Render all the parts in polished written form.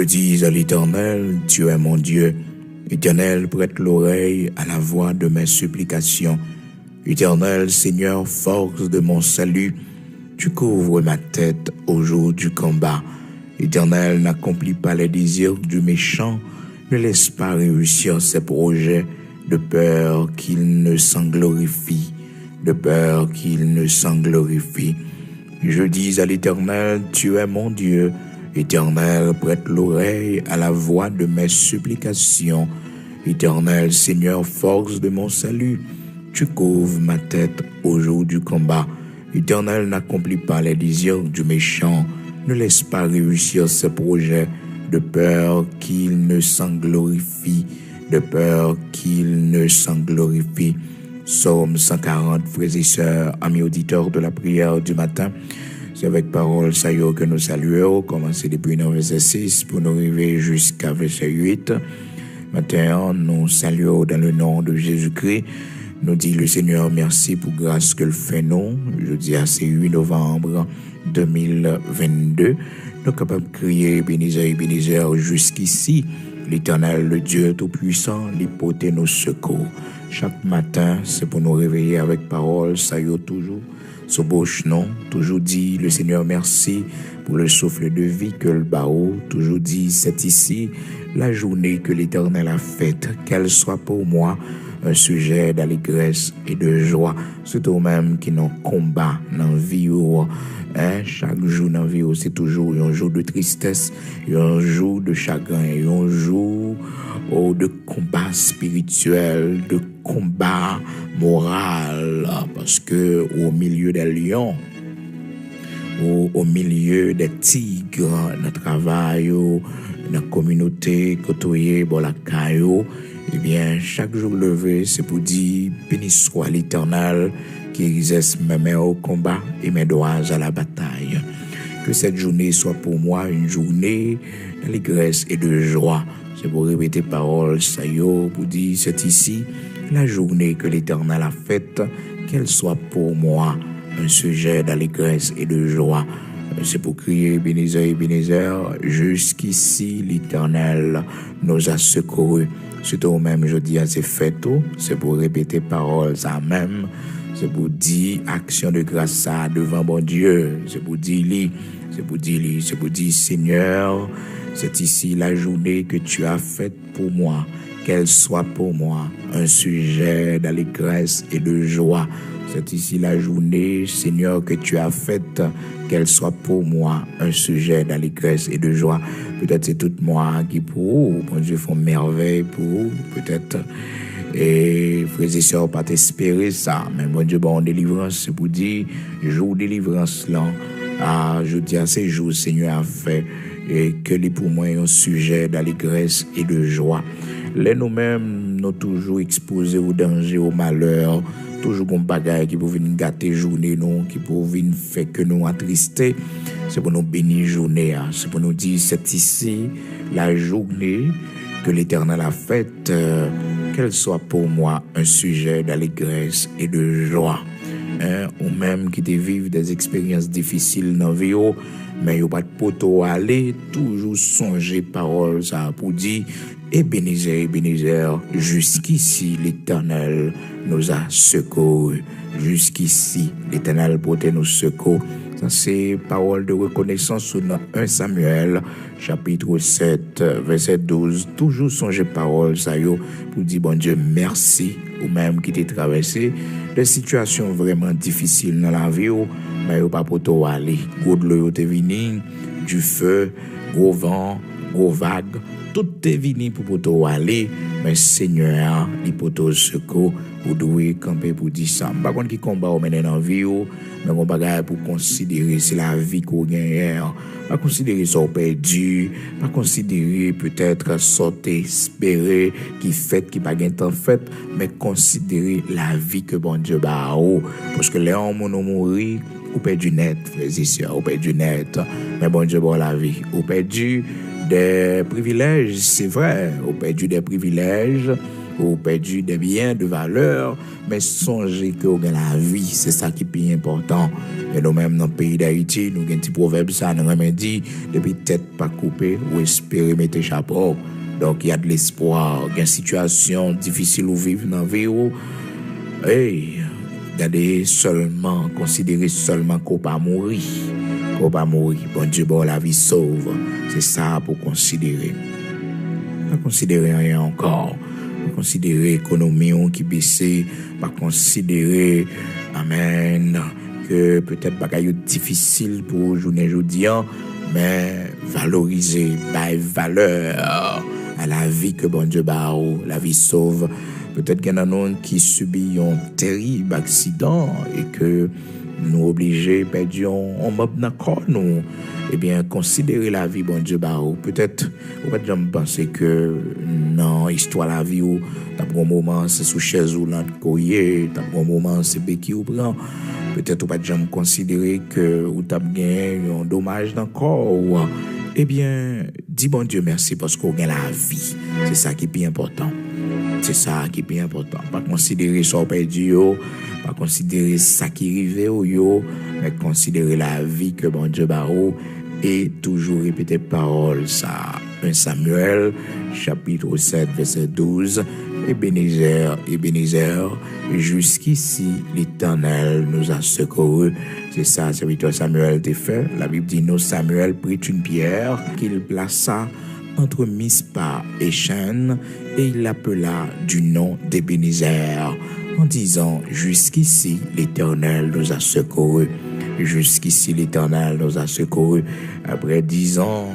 dis à l'Éternel, tu es mon Dieu. Éternel, prête l'oreille à la voix de mes supplications. Éternel, Seigneur, force de mon salut, tu couvres ma tête au jour du combat. Éternel, n'accomplis pas les désirs du méchant, ne laisse pas réussir ses projets, de peur qu'il ne s'en glorifie, de peur qu'il ne s'en glorifie. Je dis à l'Éternel, tu es mon Dieu. Éternel, prête l'oreille à la voix de mes supplications. Éternel, Seigneur, force de mon salut, tu couvres ma tête au jour du combat. Éternel, n'accomplis pas les désirs du méchant, ne laisse pas réussir ses projets, de peur qu'il ne s'en glorifie, de peur qu'il ne s'en glorifie. Psaume 140, frères et sœurs, amis auditeurs de la prière du matin. C'est avec parole ça que nous saluons, commencer depuis le verset 6 pour nous arriver jusqu'à verset 8. Maintenant, nous saluons dans le nom de Jésus-Christ. Nous dit le Seigneur merci pour grâce que le fait nous. Je dis à ce 8 novembre 2022. Nous sommes capables de crier Ebenezer jusqu'ici. L'Éternel, le Dieu Tout-Puissant, l'hypothèse nos secours. Chaque matin, c'est pour nous réveiller avec parole, ça y est toujours. Ce bouche non, toujours dit le Seigneur merci pour le souffle de vie que le bao, toujours dit c'est ici la journée que l'Éternel a faite, qu'elle soit pour moi un sujet d'allégresse et de joie, surtout même qui n'ont combat dans la vie. Chaque jour dans la vie, c'est toujours un jour de tristesse, un jour de chagrin, un jour de combat spirituel, de combat moral, parce que au milieu des lions, au milieu des tigres, notre travail, notre communauté, côtoyer, bon la caillou, eh bien, chaque jour levé, c'est pour dire, béni soit l'Éternel qui exerce mes mains au combat et mes doigts à la bataille. Que cette journée soit pour moi une journée d'allégresse et de joie. C'est pour répéter parole, ça y est, pour dire, c'est ici la journée que l'Éternel a faite, qu'elle soit pour moi un sujet d'allégresse et de joie. C'est pour crier Ebenezer, jusqu'ici l'Éternel nous a secourus. Surtout même, je dis à ces fêtes, c'est pour répéter paroles ça même, c'est pour dire action de grâce ça devant mon Dieu, c'est pour dire Seigneur, c'est ici la journée que tu as faite pour moi, qu'elle soit pour moi un sujet d'allégresse et de joie. C'est ici la journée, Seigneur, que tu as faite, qu'elle soit pour moi un sujet d'allégresse et de joie. Peut-être c'est tout moi qui pour vous, bon Dieu, font merveille pour vous, peut-être. Et frères et sœurs, pas t'espérer ça, mais bon Dieu, bon délivrance, c'est pour dire, jour délivrance là, je dis à ces jours, Seigneur a fait, et que les pour moi un sujet d'allégresse et de joie. Les nous-mêmes, nous toujours exposés au danger, au malheur, toujours comme bagaille qui peut venir gâter journée nous, qui peut venir faire que nous attrister. C'est pour nous bénir journée, c'est pour nous dire c'est ici la journée que l'Éternel a faite, qu'elle soit pour moi un sujet d'allégresse et de joie. Ou même qui te vivent des expériences difficiles dans la vie, mais il n'y a pas de poteau à aller, toujours songer parole ça pour dire Ebenezer, jusqu'ici l'Éternel nous a secourus. Jusqu'ici l'Éternel portait nos secours. Ça c'est parole de reconnaissance sur 1 Samuel chapitre 7 verset 12. Toujours songer parole ça yo pour dire bon Dieu merci, ou même qui t'est traversé des situations vraiment difficiles dans la vie, mais yo pas pour toi aller. Gros de l'eau te vini, du feu, gros vent, gros vague, tout est venu pour toi aller, mais Seigneur, il pour toi secours, pour douer camper pour dire ça. Par contre qui combat au mener dans vie, mais on bagaille pour considérer c'est la vie qu'on gagne, pas considérer ça perdu, pas considérer peut-être sortir espérer qui fait qui pas gain temps fait, mais considérer la vie que bon Dieu ba parce que les hommes ont mourir ou perdu net, frères et sœurs, ou perdu net, mais bon Dieu bon la vie, ou perdu des privilèges, c'est vrai, ou perdu des privilèges, ou perdu des biens de valeur, mais songez que vous avez la vie, c'est ça qui est plus important. Et nous-mêmes, dans le pays d'Haïti, nous avons un petit proverbe, ça nous a dit, depuis tête pas coupée, ou espérer mettre chapeau. Donc, il y a de l'espoir, il y a une situation difficile où vivre dans la vie. Hey, regardez seulement, considérez seulement qu'on va mourir. Qu'on va mourir. Bon Dieu, bon, la vie sauve. C'est ça pour considérer. Pas considérer rien encore. Pas considérer l'économie qui baisse. Pas considérer, amen, que peut-être bagaille difficile pour journée aujourd'hui, mais valoriser, bailler valeur à la vie que bon Dieu bat, la vie sauve. Peut-être qu'il y en a d'autres qui subissent un terrible accident et que nous obligés, perdus, on m'a d'accord, nous. Eh bien, considérer la vie, bon Dieu, peut-être, vous pouvez jamais penser que, non, histoire la vie, t'as un moment, c'est sous chaise ou l'an courrier, t'as un moment, c'est béquille ou prend. Peut-être, vous pouvez jamais considérer que, vous t'as gagné un dommage dans le corps. Eh bien, dis bon Dieu merci parce qu'on gagne la vie. C'est ça qui est plus important. C'est ça qui est plus important. Pas considérer son perdu, pas considérer ça qui arrive, mais considérer la vie que bon Dieu barreau et toujours répéter parole ça. 1 Samuel, chapitre 7, verset 12. Ebenezer, jusqu'ici l'Éternel nous a secourus. C'est ça, serviteur Samuel t'a fait. La Bible dit, nous, Samuel prit une pierre qu'il plaça entre Mispa et Shen, et il l'appela du nom d'Ebenezer, en disant, jusqu'ici l'Éternel nous a secourus. Jusqu'ici l'Éternel nous a secourus. Après 10 ans,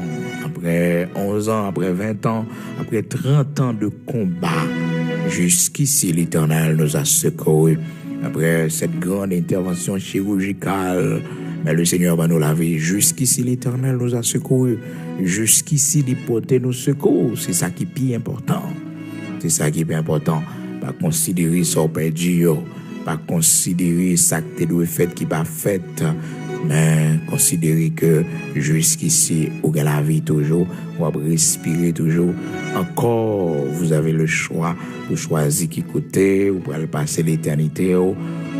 après 11 ans, après 20 ans, après 30 ans de combat, jusqu'ici l'Éternel nous a secourus. Après cette grande intervention chirurgicale, mais le Seigneur va nous laver. Jusqu'ici l'Éternel nous a secourus. Jusqu'ici il portait nos secours. C'est ça qui est plus important. C'est ça qui est plus important. Pas considérer ça perdu, pas considérer ça que tu dois faire qui pas fait, mais considérer que jusqu'ici, vous avez la vie toujours, vous avez respiré toujours. Encore, vous avez le choix, vous choisissez qui côté, vous pouvez passer l'éternité,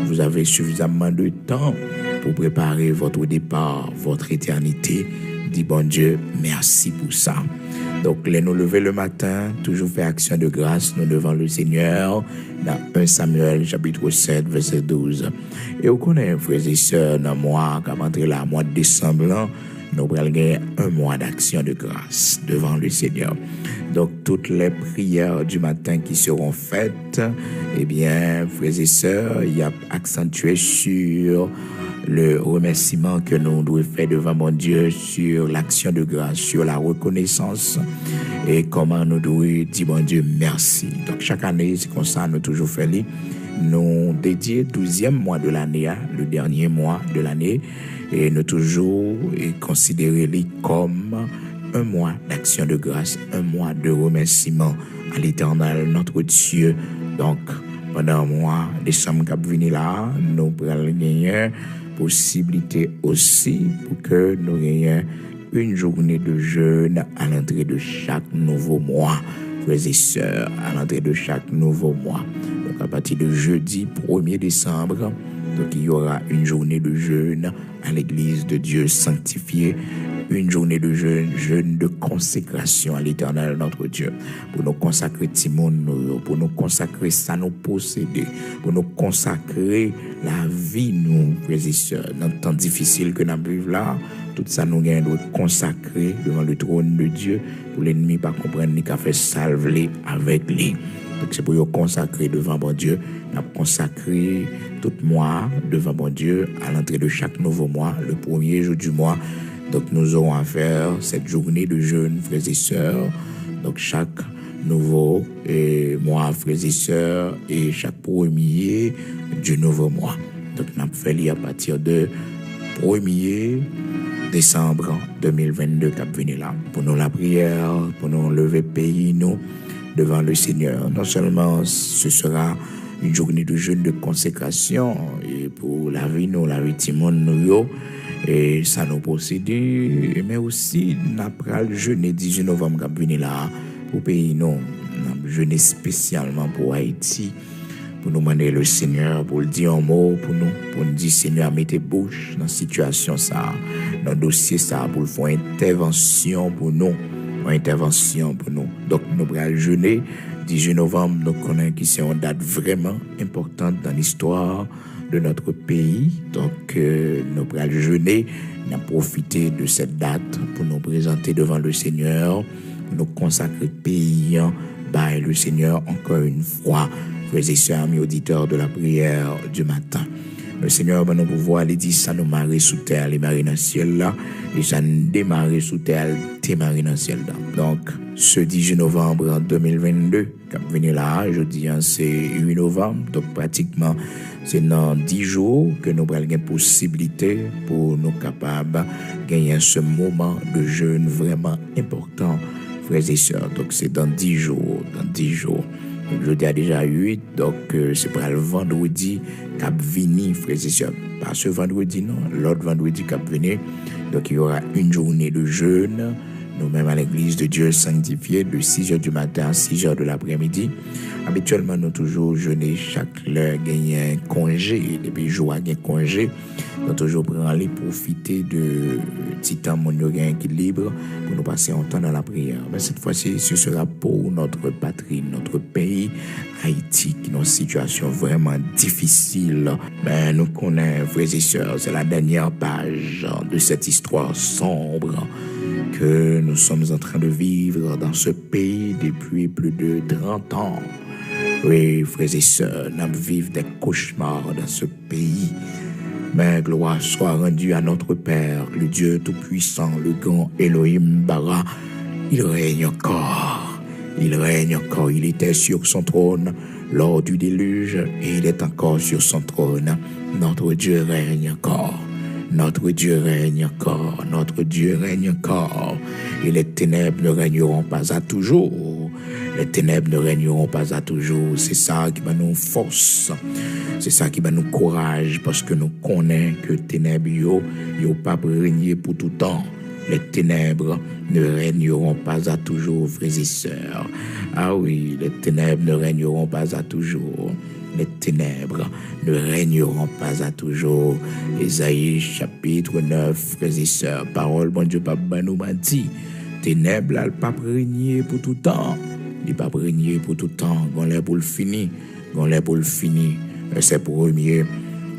vous avez suffisamment de temps pour préparer votre départ, votre éternité. Dis bon Dieu, merci pour ça. Donc, les nous lever le matin, toujours faire action de grâce, nous devant le Seigneur, dans 1 Samuel, chapitre 7, verset 12. Et vous connaissez, frères et sœurs, dans le mois, quand on là, mois de décembre, nous allons gagner un mois d'action de grâce devant le Seigneur. Donc, toutes les prières du matin qui seront faites, eh bien, frères et sœurs, il y a accentué sur le remerciement que nous devons faire devant mon Dieu sur l'action de grâce, sur la reconnaissance et comment nous devons dire mon Dieu merci. Donc chaque année, c'est comme ça, nous toujours fait nous dédier 12e mois de l'année, le dernier mois de l'année, et nous toujours considérer comme un mois d'action de grâce, un mois de remerciement à l'Éternel, notre Dieu. Donc, pendant un mois, décembre qui vient là, nous pourrons gagner possibilité aussi pour que nous ayons une journée de jeûne à l'entrée de chaque nouveau mois, frères et sœurs, à l'entrée de chaque nouveau mois. Donc à partir de jeudi 1er décembre, donc il y aura une journée de jeûne à l'église de Dieu sanctifiée, une journée de jeûne de consécration à l'Éternel notre Dieu, pour nous consacrer Timon, pour nous consacrer ça nous posséder, pour nous consacrer la vie nous, frères et sœurs, dans le temps difficile que nous vivons là, tout ça nous gagne de consacrer devant le trône de Dieu, pour l'ennemi pas comprendre ni qu'à faire salver avec lui. Donc c'est pour nous consacrer devant mon Dieu, nous consacrer tout mois devant mon Dieu à l'entrée de chaque nouveau mois, le premier jour du mois. Donc nous aurons à faire cette journée de jeûne, frères et sœurs. Donc chaque nouveau mois, frères et sœurs, et chaque premier du nouveau mois. Donc nous avons fait à partir de 1er décembre 2022 qui venu là. Pour nous la prière, pour nous lever pays nous devant le Seigneur. Non seulement ce sera une journée de jeûne de consécration et pour la vie nous, la vie de Timon nous, et ça nous possède, mais aussi nous avons le jeûne 18 novembre qui venu là pour pays nous. Nous avons jeûner spécialement pour Haïti, pour nous demander le Seigneur, pour le dire un mot pour nous dire Seigneur, mettez bouche dans la situation ça, dans le dossier ça, pour faire une intervention pour nous, Donc nous allons jeûner 18 novembre, nous connaissons que c'est une date vraiment importante dans l'histoire de notre pays. Donc nous allons jeûner, nous allons profiter de cette date pour nous présenter devant le Seigneur, pour nous consacrer le pays, par le Seigneur encore une fois. Frères et sœurs, amis auditeurs de la prière du matin. Le Seigneur va nous pouvoir aller dire ça nous marrer sous terre, les marrer dans le ciel là, et ça nous démarrer sous terre, les marrer dans le ciel là. Donc, ce 18 novembre 2022, quand venir là, je dis, c'est 8 novembre, donc pratiquement, c'est dans 10 jours que nous avons une possibilité pour nous capables de gagner ce moment de jeûne vraiment important, frères et sœurs. Donc, c'est dans 10 jours, Jeudi a déjà 8, donc c'est pour le vendredi cap vini, frères et sœurs. Pas ce vendredi, non, l'autre vendredi cap vini. Donc il y aura une journée de jeûne, nous-mêmes à l'église de Dieu sanctifiée, de 6h du matin à 6h de l'après-midi. Habituellement, nous toujours jeûner chaque heure, gagner un congé, depuis jour à gagner congé. Nous toujours prendre profiter de petit temps mon équilibre pour nous passer un temps dans la prière. Mais cette fois-ci, ce sera pour notre patrie, notre pays, Haïti, qui est dans une situation vraiment difficile. Mais nous connaissons, frères et sœurs, c'est la dernière page de cette histoire sombre que nous sommes en train de vivre dans ce pays depuis plus de 30 ans. Oui, frères et sœurs, nous vivons des cauchemars dans ce pays. Mais gloire soit rendue à notre Père, le Dieu Tout-Puissant, le grand Elohim Bara. Il règne encore. Il était sur son trône lors du déluge et il est encore sur son trône. Notre Dieu règne encore. Et les ténèbres ne régneront pas à toujours. C'est ça qui va nous force. C'est ça qui va nous courage parce que nous connaissons que les ténèbres yo pas régner pour tout temps. Les ténèbres ne régneront pas à toujours, frères et sœurs. Ah oui, les ténèbres ne régneront pas à toujours. Les ténèbres ne régneront pas à toujours. Ésaïe chapitre 9, frères et sœurs. Parole, bon Dieu, Papa nous m'a dit. Ténèbres, elles ne pas régner pour tout temps. Il pas régner pour tout temps. On les pour le fini. C'est premier.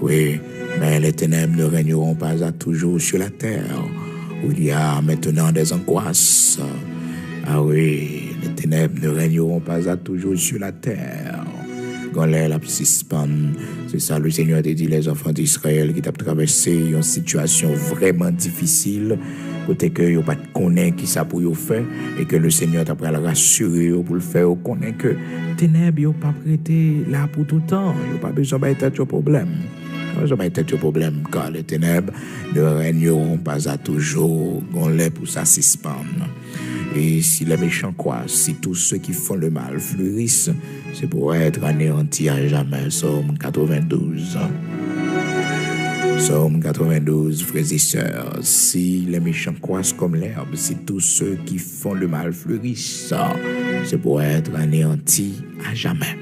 Oui, mais les ténèbres ne régneront pas à toujours sur la terre. Où il y a maintenant des angoisses. Ah oui, les ténèbres ne régneront pas à toujours sur la terre. Quand la c'est ça, le Seigneur a dit les enfants d'Israël qui ont traversé une situation vraiment difficile, côté que ils pas connaît qui ça pour faire et que le Seigneur t'a pris le rassurer pour le faire, connaît que ténèbres n'ont pas prêté là pour tout le temps, ils n'ont pas besoin d'être problème. Car les ténèbres ne régneront pas à toujours, on les pour ça suspendre. Et si les méchants croient, si tous ceux qui font le mal fleurissent, c'est pour être anéantis à jamais. Psaume 92. Psaume 92, frères et sœurs. Si les méchants croissent comme l'herbe, si tous ceux qui font le mal fleurissent, c'est pour être anéantis à jamais.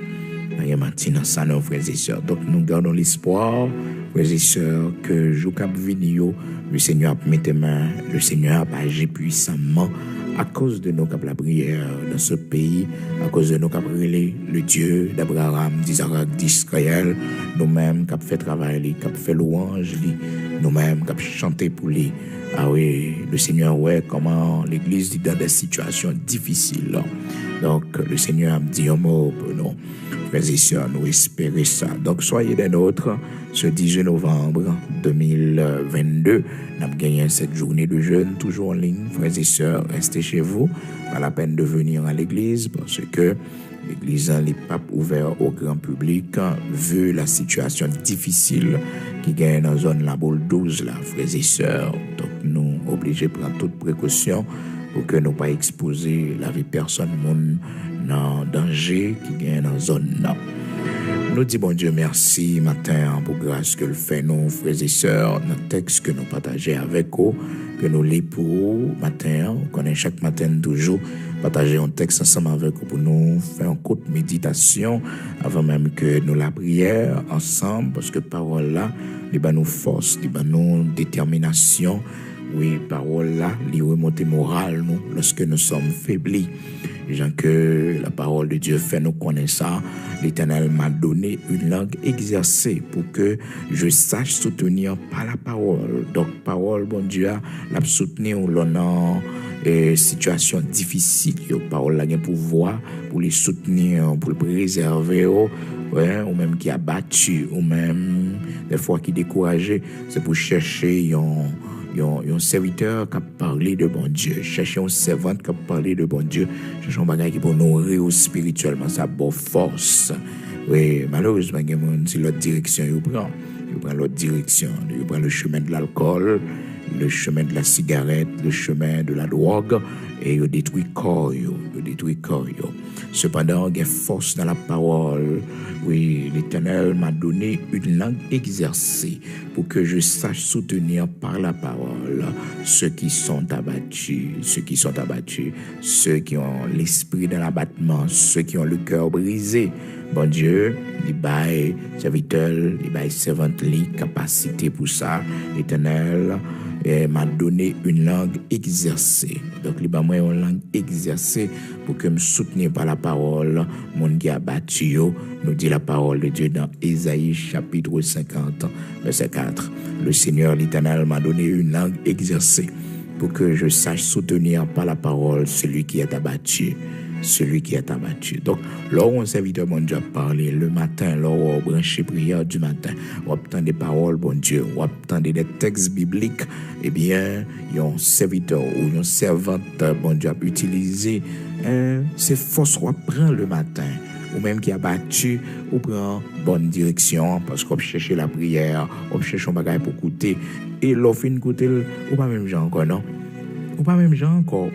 Maintenant, ça, nos frères et sœurs. Donc, nous gardons l'espoir, frères et sœurs, que jour cap venir, le Seigneur a mis tes mains, le Seigneur a agi puissamment à cause de nos cap la prière dans ce pays, à cause de nos cap le Dieu d'Abraham, d'Isaac, d'Israël, nous-mêmes cap fait travail, cap fait louange, nous-mêmes cap chanter pour lui. Ah oui, le Seigneur, ouais, comment l'Église dit dans des situations difficiles. Donc, le Seigneur a dit un mot pour nous. Frères et sœurs, nous espérons ça. Donc, soyez des nôtres ce 18 novembre 2022. Nous avons gagné cette journée de jeûne, toujours en ligne. Frères et sœurs, restez chez vous. Pas la peine de venir à l'église parce que l'église n'est pas ouverte au grand public vu la situation difficile qui gagne dans la zone la boule 12, là, frères et sœurs. Donc, nous obligés de prendre toutes précautions pour que nous pas exposer la vie personne, monde dans danger qui gagne dans la zone là. nous disons, bon Dieu, merci matin pour grâce que le fait nous, frères et sœurs, notre texte que nous partageons avec vous, que nous lisons pour vous matin. On connaît chaque matin toujours partager un texte ensemble avec vous pour nous faire une courte méditation avant même que nous la prière ensemble, parce que parole là, il va nous force, il va nous détermination. Oui, parole là, il remonte morale nous lorsque nous sommes faiblis. Gens que la parole de Dieu fait nous connaître ça. L'Éternel m'a donné une langue exercée pour que je sache soutenir par la parole. Donc, parole, bon Dieu, l'a soutenir dans situation difficile. Parole là, a pouvoir pour les soutenir, pour les préserver, ouais, ou même qui a battu, ou même des fois qui découragé. C'est pour chercher un serviteur qui a parlé de bon Dieu. Chercher un servante qui a parlé de bon Dieu. Chercher un bagage qui peut nourrir spirituellement sa bonne force. Oui, malheureusement, c'est l'autre direction qu'il prend. Il prend l'autre direction. Il prend le chemin de l'alcool, le chemin de la cigarette, le chemin de la drogue, et il détruit corps. Cependant, il y a force dans la parole. Oui, l'Éternel m'a donné une langue exercée pour que je sache soutenir par la parole ceux qui sont abattus, ceux qui ont l'esprit dans l'abattement, ceux qui ont le cœur brisé. Bon Dieu, il baille serviteur, il baille servante, capacité pour ça. L'Éternel m'a donné une langue exercée. Donc, il m'a donné une langue exercée pour que me soutenir par la parole, mon qui a battu, nous dit la parole de Dieu dans Ésaïe chapitre 50, verset 4. Le Seigneur, l'Éternel, m'a donné une langue exercée pour que je sache soutenir par la parole celui qui est abattu. Donc, lors où un serviteur, bon Dieu, a parlé le matin, lors où on branche prière du matin, on obtient des paroles, bon Dieu, on obtient des textes bibliques, eh bien, il y a un serviteur ou une servante, bon Dieu, a utilisé ces forces qu'on prend le matin, ou même qui a battu, ou prend bonne direction, parce qu'on cherche la prière, on cherche un bagage pour écouter, et l'offre une côté, ou pas même gens encore, non? Ou pas même gens encore.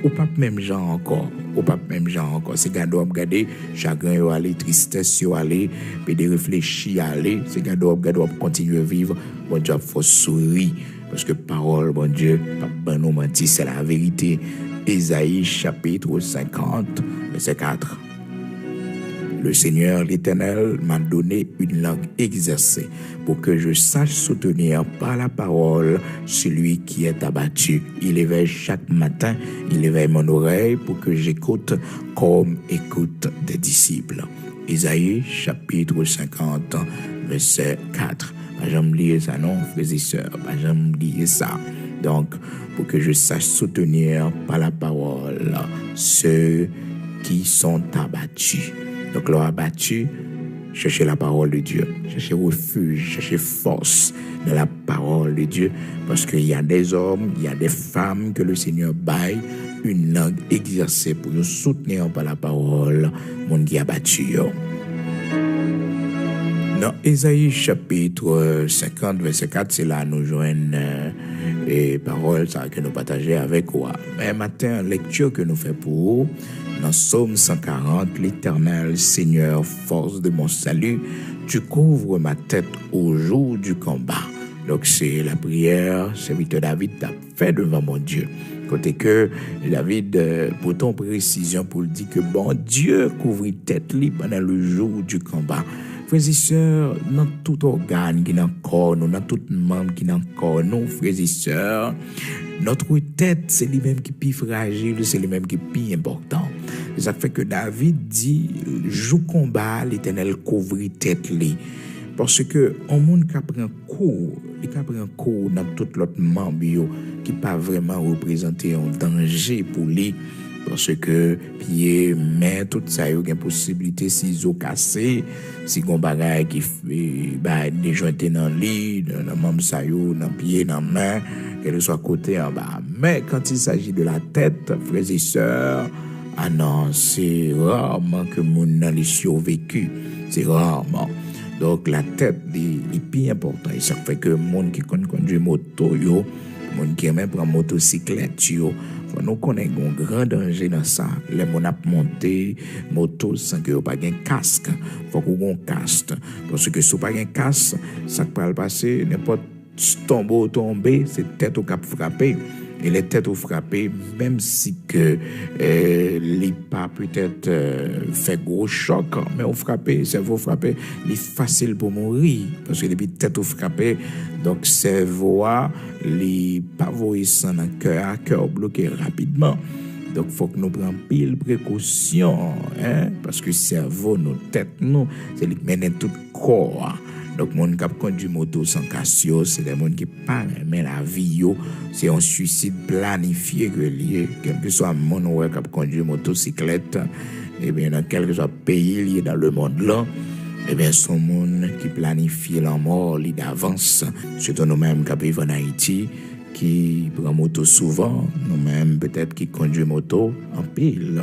C'est gars doivent regarder chagrin yo aller, tristesse yo aller, puis de réfléchir aller. C'est gars doivent continuer à vivre. Bon Dieu, faut sourire parce que parole, bon Dieu, pas nous mentir, c'est la vérité. Ésaïe chapitre 50, verset 4. Le Seigneur, l'Éternel, m'a donné une langue exercée pour que je sache soutenir par la parole celui qui est abattu. Il éveille chaque matin, il éveille mon oreille pour que j'écoute comme écoute des disciples. Ésaïe, chapitre 50, verset 4. J'aime lire ça, non, frères et sœurs, j'aime lire ça. Donc, pour que je sache soutenir par la parole ceux qui sont abattus. Donc, l'on abattu, cherchez la parole de Dieu, cherchez refuge, cherchez force dans la parole de Dieu, parce qu'il y a des hommes, il y a des femmes que le Seigneur baille une langue exercée pour nous soutenir par la parole, mon qui abattu. Dans Ésaïe chapitre 50, verset 4, c'est là nous joignons les paroles que nous partageons avec vous. Mais matin, lecture que nous faisons pour vous, dans Psaume 140, l'Éternel, Seigneur, force de mon salut, tu couvres ma tête au jour du combat. Donc c'est la prière, serviteur David a fait devant mon Dieu. Côté que David, pour ton précision, pour dire que bon Dieu couvre tête libre pendant le jour du combat. Frères et sœurs, dans tout organe qui est dans le corps, dans tout membre qui est dans le corps, nous, frères et sœurs, notre tête, c'est lui-même qui est plus fragile, c'est lui-même qui est plus important. Ça fait que David dit, jour combat, l'Éternel couvre tête li. Parce que un monde qui prend cours dans tout l'autre membre qui pas vraiment représenter un danger pour lui. Parce que pied, main, tout ça, il y a une possibilité ciseaux cassés, si on bagaille qui déjointé dans le lit, dans le membre ça dans pied, dans main, qu'elle soit côté en bas. Mais quand il s'agit de la tête, frères et sœurs, ah non, c'est rarement que mon dans les survécu. C'est rarement. Donc la tête est plus important. Et ça fait que monde qui conduit moto, monde qui même prend motocyclette, Nous connaissons un grand danger dans ça. Les gens ont monté moto sans que vous n'ayez pas un casque. Il faut que vous ayez un casque. Parce que si vous n'avez pas un casque, ça peut le passer, n'importe tomber, c'est tête au cap frappé. Et les têtes au frappé, même si que les pas peut-être fait gros choc, mais au frappé, cerveau frappé, il est facile pour mourir. Parce que les têtes au frappé, donc cerveau les pas voyant dans le cœur bloqué rapidement. Donc, il faut que nous prenions pile précaution, hein, parce que le cerveau, nos têtes, nous, c'est lui qui mène tout le corps. Donc, les gens qui conduisent moto sans cassio, c'est des gens qui parlent, mais la vie, c'est un suicide planifié que lié. Quel que soit le monde qui conduit motocyclette, et bien, dans quel que soit le pays lié dans le monde là, eh bien, son monde qui planifie la mort d'avance. Surtout nous-mêmes qui vivons en Haïti, qui prend moto souvent, nous-mêmes peut-être qui conduit moto en pile.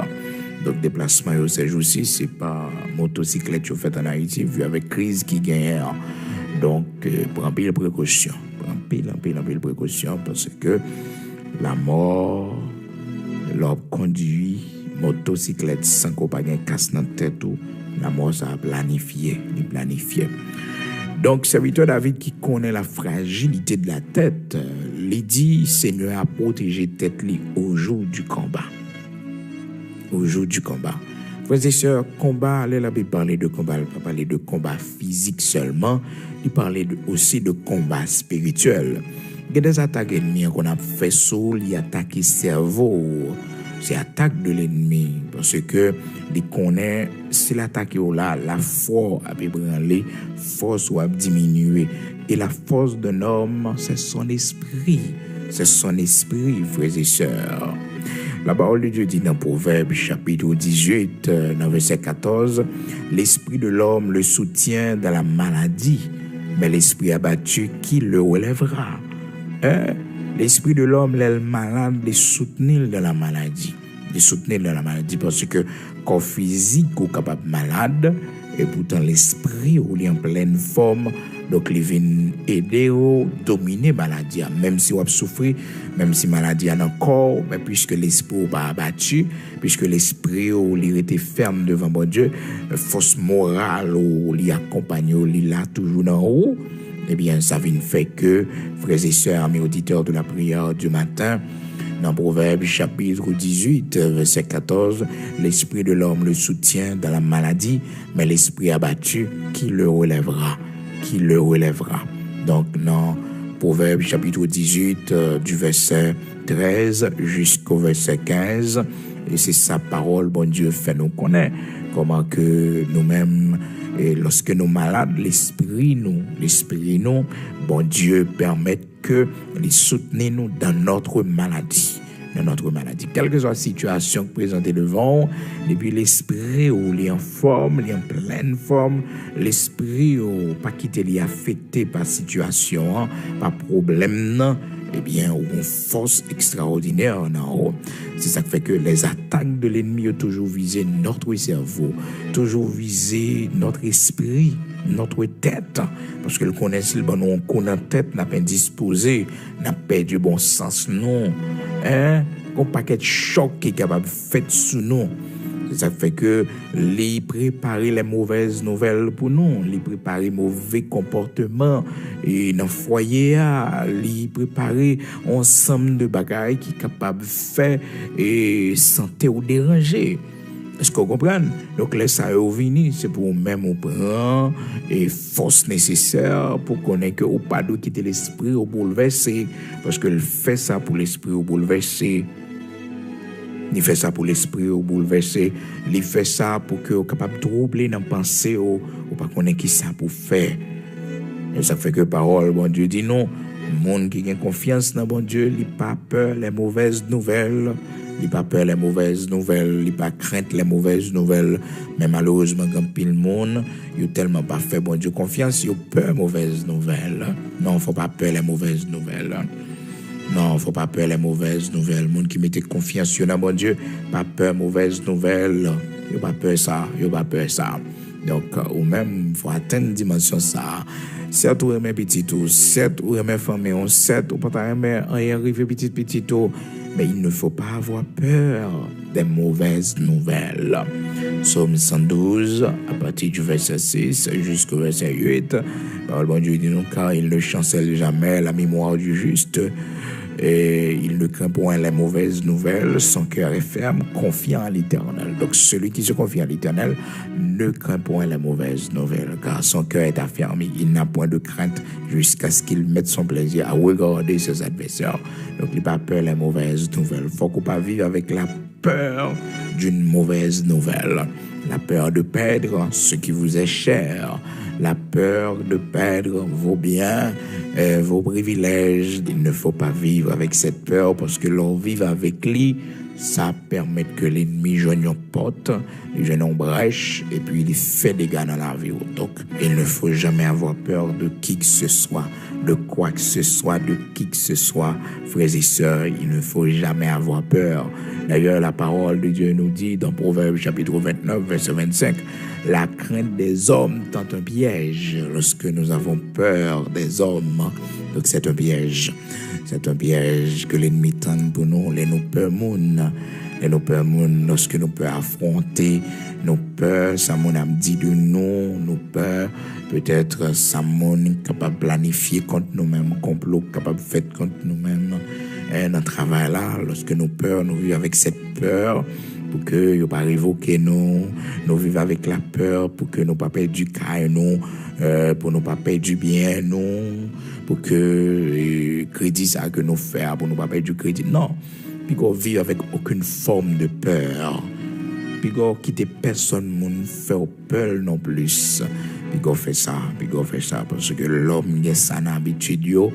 Donc, déplacement ces jours-ci, c'est pas motocyclette que fait en Haïti, vu avec crise qui gagne. Donc, prends pile précaution. Prends pile précaution parce que la mort, l'homme conduit motocyclette sans qu'on pas un casse dans la tête, la mort, ça a planifié. Donc, serviteur David qui connaît la fragilité de la tête, lui dit, Seigneur a protégé tête au jour du combat. Au jour du combat. Frères et sœurs, combat, la Bible parle de combat, elle ne pas parler de combat physique seulement, il parlait aussi de combat spirituel. Il y a des attaques ennemies qu'on a fait sur, il attaque le cerveau. C'est l'attaque de l'ennemi. Parce que, il connaît, si l'attaque est là, la force a ébranlé, force a diminué. Et la force d'un homme, c'est son esprit. C'est son esprit, frères et sœurs. La parole de Dieu dit dans Proverbe chapitre 18, dans verset 14, l'esprit de l'homme le soutient dans la maladie, mais l'esprit abattu, qui le relèvera? L'esprit de l'homme, l'est malade, les soutenir dans la maladie. Les soutenir dans la maladie parce que corps physique est capable malade et pourtant l'esprit est en pleine forme. Donc, il vient aider à dominer la maladie. Même si on a souffert, même si la maladie est dans le corps, mais puisque l'esprit n'est pas abattu, puisque l'esprit est ferme devant mon Dieu, force morale qui accompagne, il là toujours en haut, eh bien, ça vient faire que, frères et sœurs, mes auditeurs de la prière du matin, dans Proverbe chapitre 18, verset 14, l'esprit de l'homme le soutient dans la maladie, mais l'esprit abattu, qui le relèvera? Qui le relèvera. Donc, dans Proverbe chapitre 18, du verset 13 jusqu'au verset 15, et c'est sa parole, bon Dieu, fait nous connaître comment que nous-mêmes, et lorsque nous malades, l'esprit nous, bon Dieu permet que les soutenir nous dans notre maladie. Quelle que soit la situation présentée devant, depuis l'esprit où il est en forme, il est en pleine forme, l'esprit où pas quitter les affecté par situation, par problème, non, eh bien, une force extraordinaire en haut. C'est ça qui fait que les attaques de l'ennemi ont toujours visé notre cerveau, toujours visé notre esprit, notre tête. Parce que le connaissent, le bon, on connaît tête, n'a pas disposé, n'a pas du bon sens, non. Un paquet de choc qui est capable de faire sous nous. C'est ça qui fait que les préparer les mauvaises nouvelles pour nous, les préparer mauvais comportements et dans le foyer, les préparer ensemble de bagailles qui sont capables de faire et santé ou déranger. Est-ce qu'on comprend? Donc, là, ça est venu, c'est pour même on prend et force nécessaire pour connaître que ou pas de quitter l'esprit ou bouleverser. Parce que le fait ça pour l'esprit ou bouleverser. Il fait ça pour l'esprit ou bouleverser. Il fait ça pour que vous capable de troubler dans la pensée ou pas connaître qui ça pour faire. Et ça fait que parole, bon Dieu dit non. Le monde qui a confiance dans bon Dieu, il n'a pas peur les mauvaises nouvelles. Il n'a pas peur les mauvaises nouvelles, il n'a pas crainte les mauvaises nouvelles. Mais malheureusement, quand pile monde, il n'a tellement pas fait bon Dieu confiance, il a peur les mauvaises nouvelles. Non, il ne faut pas peur les mauvaises nouvelles. Non, il ne faut pas peur les mauvaises nouvelles. Le monde qui mettait confiance sur bon Dieu, pas peur mauvaises nouvelles. Il n'a pas peur ça, Donc, ou même, il faut atteindre une dimension ça. Certes, ou aimer petit tout, certes, ou aimer famille, certes, ou pas aimer arriver petit tout. Mais il ne faut pas avoir peur des mauvaises nouvelles. Psaume 112, à partir du verset 6 jusqu'au verset 8, le bon Dieu dit nous, car il ne chancelle jamais la mémoire du juste, et il ne craint point les mauvaises nouvelles, son cœur est ferme, confiant à l'Éternel. Donc celui qui se confie à l'Éternel ne craint point les mauvaises nouvelles, car son cœur est affermi, il n'a point de crainte jusqu'à ce qu'il mette son plaisir à regarder ses adversaires. Donc il n'a pas peur des mauvaises nouvelles. Il faut qu'on pas vivre avec la peur d'une mauvaise nouvelle, la peur de perdre ce qui vous est cher, la peur de perdre vos biens, vos privilèges. Il ne faut pas vivre avec cette peur, parce que l'on vit avec lui, ça permet que l'ennemi joigne une porte, il joigne une brèche, et puis il fait des dégâts dans la vie. Donc, il ne faut jamais avoir peur de qui que ce soit, de quoi que ce soit, de qui que ce soit. Frères et sœurs, il ne faut jamais avoir peur. D'ailleurs, la parole de Dieu nous dit dans Proverbes chapitre 29, verset 25, la crainte des hommes tente un piège lorsque nous avons peur des hommes. Donc c'est un piège. C'est un piège que l'ennemi tente pour nous, les nous peurs moun. Les nous peurs moun, lorsque nous peut affronter nos peurs, ça mon âme dit de nous, nos peurs, peut-être ça mon capable de planifier contre nous-mêmes, complot capable de faire contre nous-mêmes. Et dans le travail là, lorsque nous peurs, nous vivons avec cette peur, pour que nous pas révoquer nous vivons avec la peur, pour que nous pas perdre du cas nous, pour nous pas perdre du bien nous, pour que crédit ça que nous faisons, pour nous pas perdre du crédit. Non, puis qu'on vit avec aucune forme de peur, puis qu'on quitte personne moun faire peur non plus. Puis qu'on fait ça, parce que l'homme a sa habitude yo,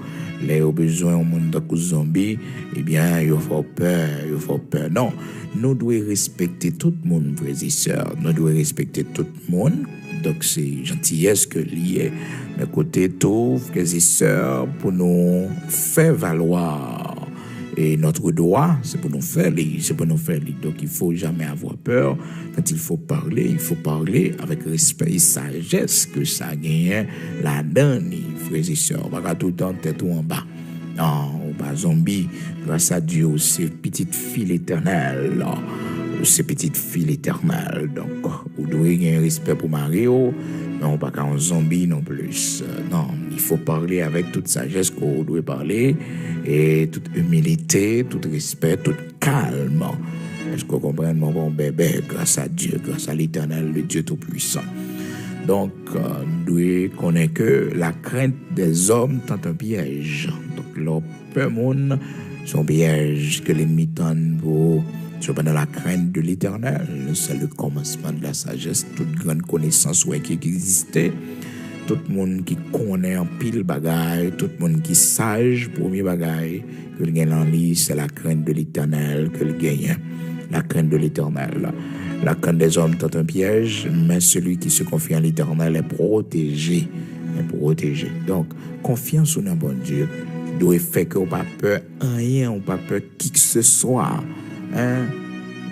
les au besoin au monde de zombie, eh bien, il faut peur. Non, nous devons respecter tout le monde, frères et sœurs. Nous devons respecter tout le monde. Donc, c'est gentillesse que lié. Mais côté tout, frères et sœurs, pour nous faire valoir. Et notre droit, c'est pour nous faire lire. Donc, il ne faut jamais avoir peur. Quand il faut parler avec respect et sagesse que ça gagne la donne, frères et sœurs. On va tout le temps tête ou en bas. Non, pas zombie. Grâce à Dieu, c'est petite fille éternelle. C'est petite fille éternelle. Donc, vous devez gagner respect pour Mario. Non, pas qu'un zombie non plus. Non, il faut parler avec toute sagesse qu'on doit parler, et toute humilité, tout respect, tout calme. Est-ce que vous comprenez, mon bon bébé, grâce à Dieu, grâce à l'Éternel, le Dieu Tout-Puissant. Donc, nous devons connaître que la crainte des hommes tente un piège. Donc, leur peur monde, c'est un piège que l'ennemi tente pour... Cependant, la crainte de l'Éternel, c'est le commencement de la sagesse, toute grande connaissance qui existait. Tout le monde qui connaît en pile bagaille, tout le monde qui sage, premier bagaille, que le gagne en lui, c'est la crainte de l'Éternel que le gagne. La crainte de l'Éternel. La crainte des hommes tente un piège, mais celui qui se confie en l'Éternel est protégé. Donc, confiance en un bon Dieu doit faire qu'on pas peur rien, on pas peur qui que ce soit.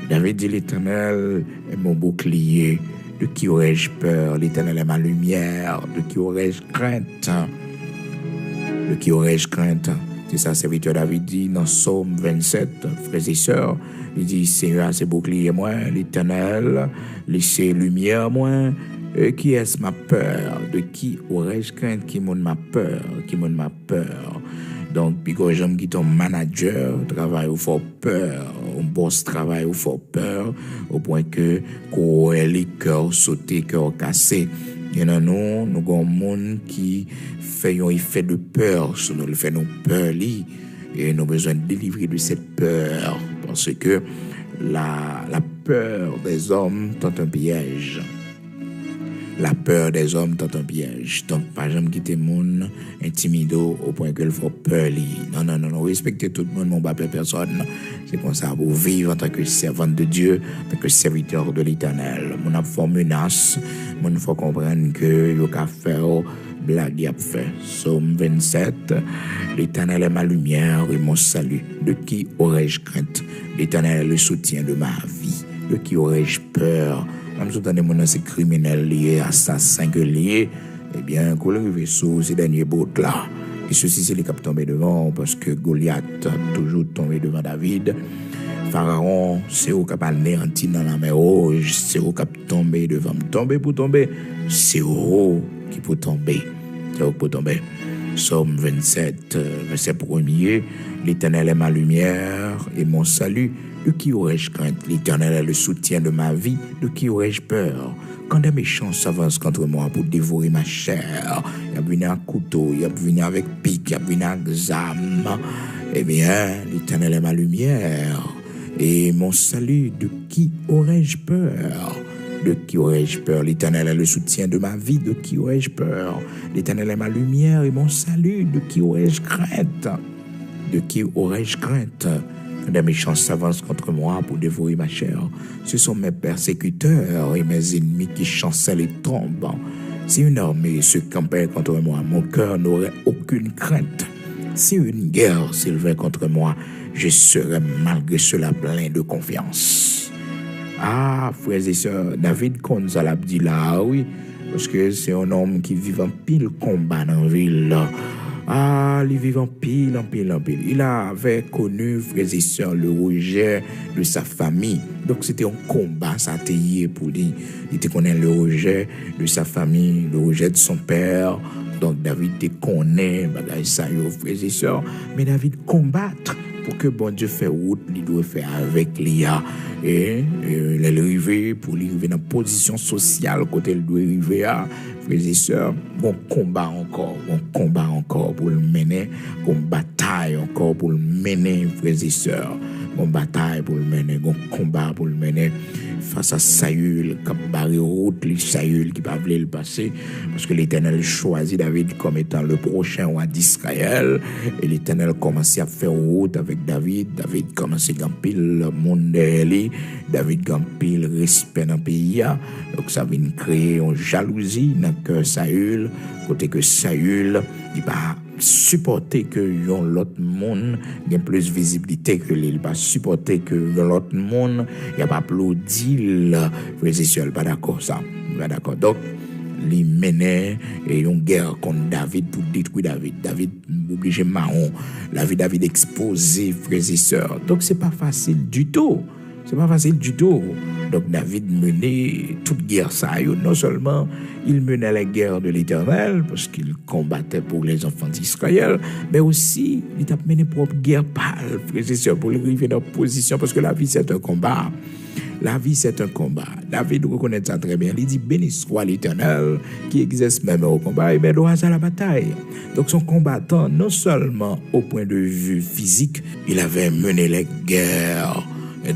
David dit l'Éternel est mon bouclier, de qui aurais-je peur? L'Éternel est ma lumière, de qui aurais-je crainte? C'est ça, serviteur David dit dans Psaume 27, frères et sœurs, il dit Seigneur, c'est bouclier moi, l'Éternel, laissez lumière moi. Qui est-ce ma peur? De qui aurais-je crainte? Qui m'a peur? Donc, puis quand j'aime qui ton manager travaille ou faut peur, un boss travaille ou faut peur, au point que qu'on ait les cœurs sautés, cœurs cassés. Il y en a nous avons un monde qui fait un effet de peur sur nous, le fait nous peur li, et nous avons besoin de délivrer de cette peur, parce que la peur des hommes tente un piège. La peur des hommes tente un piège. Donc, par exemple, quitter le monde intimido au point que il faut peur. Non. Respectez tout le monde, mon pas personne. C'est comme ça, pour vivre en tant que servante de Dieu, en tant que serviteur de l'Éternel. Mon a fait menace, mon faut comprendre que il a fait blague a fait. Psaume 27, l'Éternel est ma lumière et mon salut. De qui aurais-je crainte? L'Éternel est le soutien de ma vie. De qui aurais-je peur? Même si vous avez ces criminels liés, assassins liés, eh bien, qu'on arrive sous ces derniers bouts là, Et ceci, c'est les cap tombé devant, parce que Goliath a toujours tombé devant David. Pharaon, c'est au cap anéanti dans la mer rouge, c'est au cap tombé devant. Tomber pour tomber, c'est au qui peut tomber. C'est au pour tomber. Psaume 27, verset 1er. L'Éternel est ma lumière et mon salut. De qui aurais-je crainte? L'Éternel est le soutien de ma vie. De qui aurais-je peur? Quand des méchants s'avancent contre moi pour dévorer ma chair, il y a venu un couteau, il y a venu avec pic, il y a venu avec zame. Eh bien, l'Éternel est ma lumière et mon salut. De qui aurais-je peur? De qui aurais-je peur? L'Éternel est le soutien de ma vie. De qui aurais-je peur? L'Éternel est ma lumière et mon salut. De qui aurais-je crainte? De qui aurais-je crainte? Des méchants s'avancent contre moi pour dévorer ma chair. Ce sont mes persécuteurs et mes ennemis qui chancellent et tombent. Si une armée se campait contre moi, mon cœur n'aurait aucune crainte. Si une guerre s'élevait contre moi, je serais malgré cela plein de confiance. Ah, frères et sœurs, David Konzalab dit là, oui, parce que c'est un homme qui vit en pile combat dans la ville. Ah, il vit en pile. Il avait connu, frères et sœurs, le rejet de sa famille. Donc c'était un combat, ça a été pour lui. Il te connaît le rejet de sa famille, le rejet de son père. Donc David te connaît, bagay ça, frères et sœurs. Mais David combattre pour que bon Dieu fait route, il doit faire avec l'IA. Et l'arrivée pour l'arriver dans position sociale côté il doit arriver à frères et sœurs, bon combat encore pour le mener, bon bataille encore pour le mener, frères et sœurs, bon bataille pour le mener, bon combat pour le mener face à Saül, qui a barré route, Saül qui va le passer, parce que l'Éternel choisit David comme étant le prochain roi d'Israël, et l'Éternel commençait à faire route avec David. David commençait à gagner le monde d'Eli, David gagne le respect dans le pays, donc ça vient créer une jalousie dans le cœur Saül, côté que Saül, il va supporter que l'autre monde ait plus de visibilité que lui. Il va supporter que l'autre monde il pas applaudir. Frères et sœurs, pas d'accord ça. Pas d'accord. Donc, il menait une guerre contre David pour détruire David. David obligé marron. La vie David exposé, frères et sœurs. Donc, c'est pas facile du tout. C'est pas facile du tout. Donc David menait toute guerre ça. Non seulement il menait la guerre de l'Éternel, parce qu'il combattait pour les enfants d'Israël, mais aussi il a mené propre guerre pâle, frères et sœurs, pour arriver dans la position, parce que la vie c'est un combat. La vie c'est un combat. David reconnaît ça très bien. Il dit béni soit l'Éternel qui exerce même au combat et met droit à la bataille. Donc son combattant, non seulement au point de vue physique, il avait mené les guerres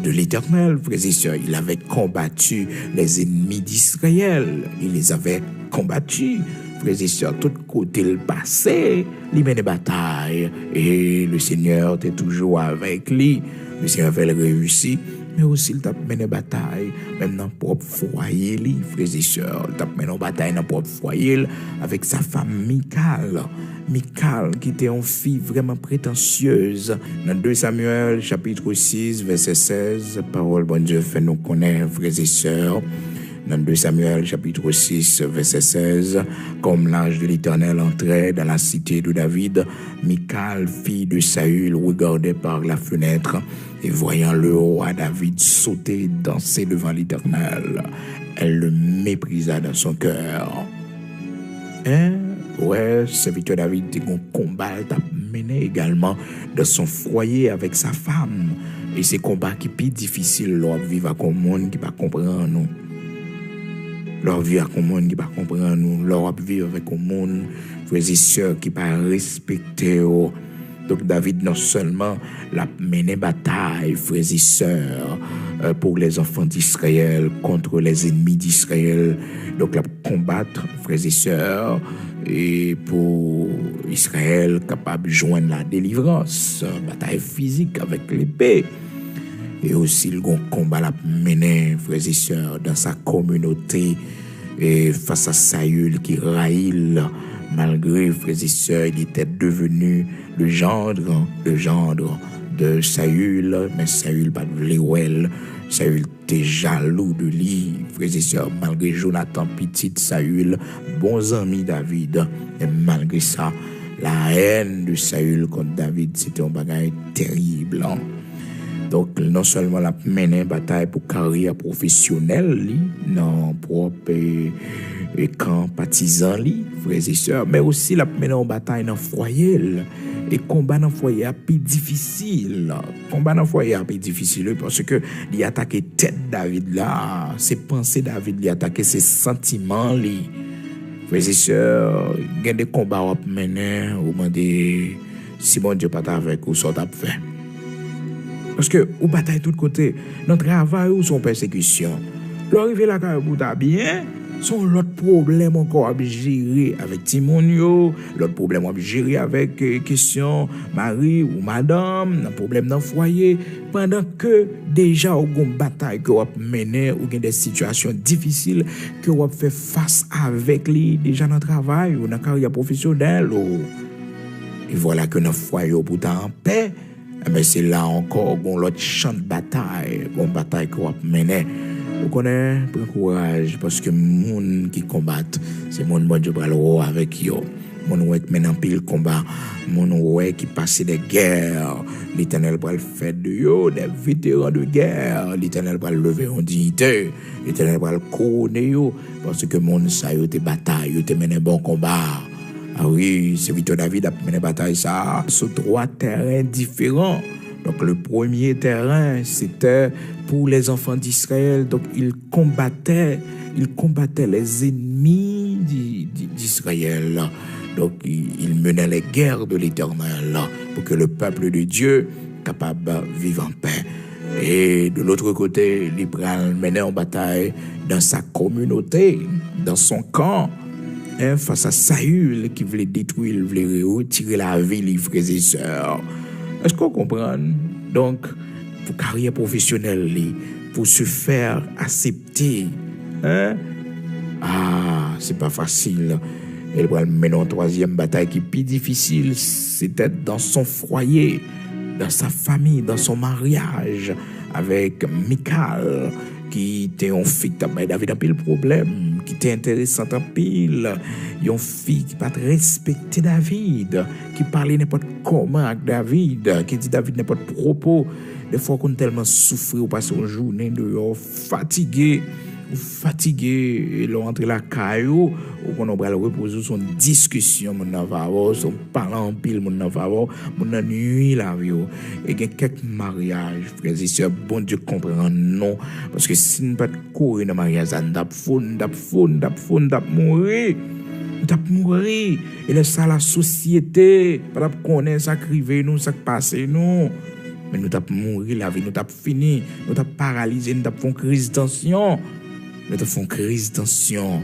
de l'Éternel, frères et sœurs. Il avait combattu les ennemis d'Israël. Il les avait combattus, frères et sœurs. Tout côté le passé, il menait bataille. Et le Seigneur était toujours avec lui. Le Seigneur avait réussi. Mais aussi, il t'a mené bataille, même dans le propre foyer, frères et sœurs. Il t'a mené bataille dans le propre foyer avec sa femme Michal. Michal, qui était une fille vraiment prétentieuse. Dans 2 Samuel, chapitre 6, verset 16, parole, bon Dieu, fait nous connaître, frères et sœurs. Dans 2 Samuel, chapitre 6, verset 16, comme l'ange de l'Éternel entrait dans la cité de David, Michal, fille de Saül, regardait par la fenêtre et voyant le roi David sauter et danser devant l'Éternel, elle le méprisa dans son cœur. Ouais, serviteur David dit qu'on combat, il a mené également dans son foyer avec sa femme. Et ces combats qui sont plus difficiles, leur vivre avec un monde qui ne va pas comprendre nous. Leur vie avec un monde qui ne va pas comprendre nous. Leur vivre avec un monde, frères et sœurs, qui ne va pas respecter. Donc David non seulement l'a mené bataille, frères et sœurs, pour les enfants d'Israël, contre les ennemis d'Israël. Donc l'a combattre, frères et sœurs, et pour Israël capable de joindre la délivrance, bataille physique avec l'épée. Et aussi le combat l'a mené, frères et sœurs, dans sa communauté, et face à Saül qui raïle. Malgré, frères et sœurs, il était devenu le gendre de Saül, mais Saül pas de l'éouel. Saül était jaloux de lui, frères et sœurs, malgré Jonathan, petit Saül, bons amis David, et malgré ça, la haine de Saül contre David, c'était un bagage terrible. Hein? Donc, non seulement la mené bataille pour carrière professionnelle, non propre camp partisan, frères et sœurs, mais aussi la mené en bataille dans le foyer. Et combat dans le foyer est plus difficile. Combat dans le foyer est plus difficile parce que il attaquer tête David là, ses pensées David, il attaquer ses sentiments. Frères et sœurs, il y a des combats à mener, ou demander si bon Dieu pas avec ou ça t'a fait. Parce que ou bataille de tous côtés, notre travail ou son persécution. L'arrivée là quand vous ta bien, son l'autre problème encore à gérer avec Timonio, l'autre problème à gérer avec question mari ou madame, un problème dans le foyer, pendant que déjà au une bataille que vous mener ou des situations difficiles que vous fait face avec lui déjà dans le travail ou dans la carrière professionnelle. Et voilà que notre foyer au bout en paix. Mais c'est là encore l'autre champ de bataille, une bataille qu'on va mener. Vous connaissez, prenez courage, parce que les gens qui combattent, c'est les gens qui parlent avec eux. Les gens qui mènent pile combat, les gens qui passent des guerres. L'Éternel va le faire de eux, des vétérans de guerre. L'Éternel va le lever en dignité. L'Éternel va le couronner, parce que les gens ça y des batailles, ils mènent un bon combat. Ah oui, c'est Victor David a mené bataille ça sur 3 terrains différents. Donc le premier terrain, c'était pour les enfants d'Israël. Donc ils combattaient les ennemis d'Israël. Donc ils menaient les guerres de l'Éternel pour que le peuple de Dieu capable de vivre en paix. Et de l'autre côté, l'Ibral menait en bataille dans sa communauté, dans son camp. Face à Saül qui voulait détruire, voulait retirer la vie, les frères et sœurs. Est-ce qu'on comprend? Donc, pour carrière professionnelle, pour se faire accepter, c'est pas facile. Elle va mener en 3e bataille qui est plus difficile, c'était dans son foyer, dans sa famille, dans son mariage, avec Michal, qui était une fille qui avait un peu le problème, qui était intéressante en pile, une fille qui n'a pas respecté David, qui parlait n'importe comment avec David, qui dit David n'importe propos. Des fois qu'on tellement souffert ou passe une journée dehors fatigué, et l'on entre la caillou, ou qu'on va le reposer son discussion, mon avoir, son parlant en pile, mon avoir, mon nuit la vie. Et il y a quelques mariages, frères et sœurs, bon Dieu comprend non, parce que si nous ne pas courir dans le mariage, on va mourir. Et là, ça, la société, pas connaître ça crivé nous, ça passe nous. Mais nous avons mourir la vie, nous avons fini, nous avons paralysé, nous avons fait une crise de tension. Nous avons fait une crise de tension.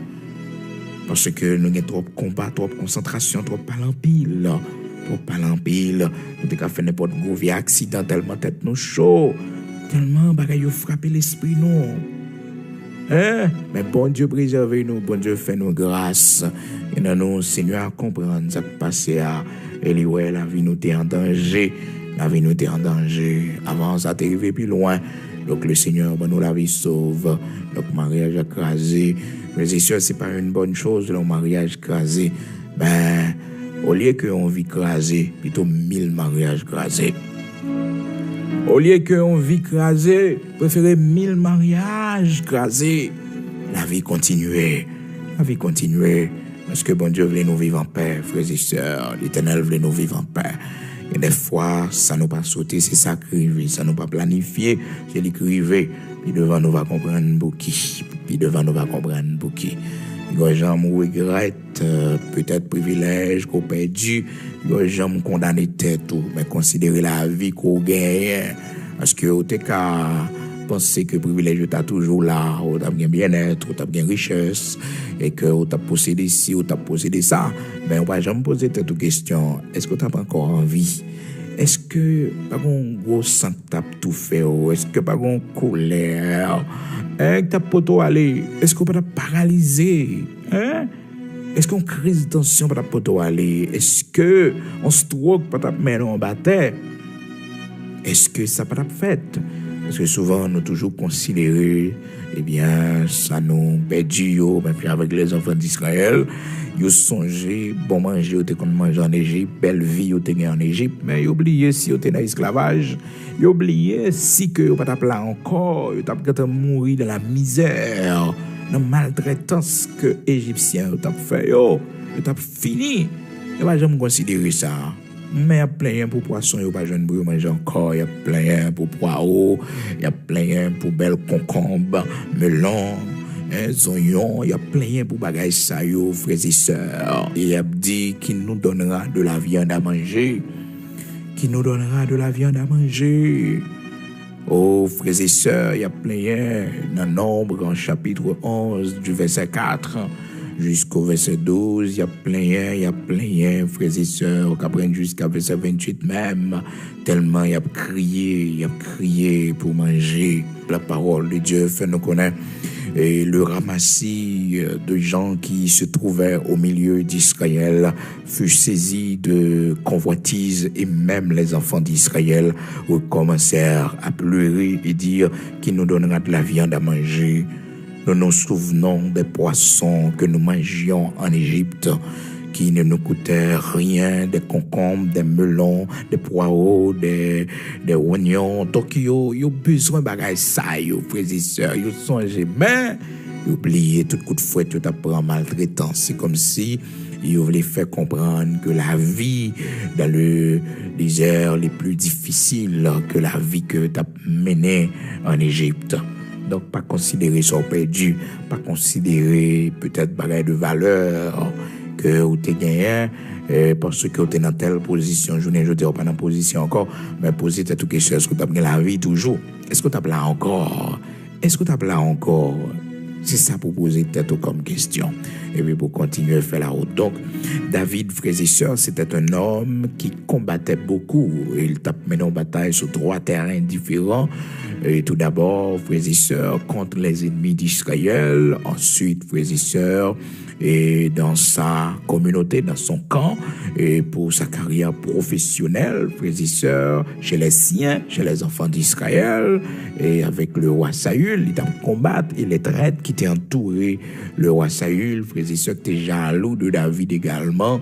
Parce que nous avons trop de combat, trop de concentration, trop de pile. Nous avons fait n'importe quoi, vie accident, tellement tête nous chaud. Tellement bagaille frappé l'esprit nous. Mais bon Dieu préserve nous, bon Dieu fait nous grâce. Et nous, Seigneur, comprendre ça passer à Elioué, la vie nous est en danger. La vie nous était en danger. Avant, ça t'est arrivé plus loin. Donc, le Seigneur, nous la vie sauve. Donc, mariage écrasé. Mais c'est sûr, c'est pas une bonne chose, le mariage écrasé. Ben, au lieu qu'on vit écrasé, plutôt 1000 mariages écrasés. Au lieu qu'on vit écrasé, préférez 1000 mariages écrasés. La vie continuait. Parce que bon Dieu voulait nous vivre en paix, frères et sœurs. L'Éternel voulait nous vivre en paix. Et des fois, ça nous pas sauter, c'est ça crivé, ça nous pas planifié, c'est l'écrivé. Puis devant nous va comprendre beaucoup. Les gens me regrettent, peut-être privilège qu'on perdu, les gens me condamnent tête tout, mais considérer la vie qu'on gagne, parce que au cas penser que privilège t'as toujours là, ou t'as bien bien-être, ou t'as bien richesse, et que ou t'as possédé ci, ou t'as possédé ça, ben on va jamais poser cette question. Est-ce que t'as pas encore envie? Est-ce que pas un gros sang t'as tout fait? Est-ce que pas une colère? T'as poto aller? Est-ce qu'on peut paralysé? Est-ce qu'on crise de tension pour poto aller? Est-ce que on stroke pour mettre en bataille? Est-ce que ça pas fait? Parce que souvent, nous toujours considéré, eh bien, ça nous perdu, même puis avec les enfants d'Israël, ils songé, bon manger, ils ont mangé en Égypte, belle vie, ils ont en Égypte, mais ils oublié si ils étaient dans l'esclavage, ils oublié si que ils pas là encore, ils ont mourir dans la misère, dans la maltraitance que les Égyptiens ont fait, ils ont fini. Ils ne jamais considérer ça. Mais il y a plein pour poisson, il n'y a pas jeune pour manger encore, il y a plein pour poireaux, il y a plein pour belles concombres, melons, oignons, il y a plein pour bagages ça, frères et sœurs. Et il a dit qu'il nous donnera de la viande à manger. Qu'il nous donnera de la viande à manger. Oh, frères et sœurs, il y a plein dans Nombre, en chapitre 11, du verset 4. Jusqu'au verset 12, il y a plein, frères et sœurs, qui apprennent jusqu'à verset 28 même, tellement il y a crié pour manger. La parole de Dieu fait nous connaître et le ramassis de gens qui se trouvaient au milieu d'Israël fut saisi de convoitise et même les enfants d'Israël recommencèrent à pleurer et dire qu'il nous donnera de la viande à manger. Nous nous souvenons des poissons que nous mangions en Égypte, qui ne nous coûtaient rien, des concombres, des melons, des poireaux, des oignons. Donc, ils ont besoin de bagages ça, frères et sœurs. Ils sont mais ils oublié tout coup de fouet, tout après en maltraitance. C'est comme si ils voulaient faire comprendre que la vie dans le désert les plus difficiles que la vie que tu as menée en Égypte. Donc, pas considérer ça perdu, pas considérer peut-être bagaille de valeur que vous avez gagné parce que vous êtes dans telle position. Je ne dis pas dans position encore, mais poser toute question, est-ce que tu as la vie toujours? Est-ce que tu as là encore? Est-ce que tu as là encore? C'est ça pour poser tête comme question. Et puis pour continuer à faire la route. Donc, David, frères et sœurs, c'était un homme qui combattait beaucoup. Il tape maintenant en bataille sur 3 terrains différents. Et tout d'abord, frères et sœurs, contre les ennemis d'Israël. Ensuite, frères et sœurs, et dans sa communauté, dans son camp, et pour sa carrière professionnelle, frères et sœurs, chez les siens, chez les enfants d'Israël, et avec le roi Saül, il a combattu, et les traîtres qui étaient entourés, le roi Saül, frères et sœurs, qui étaient jaloux de David également.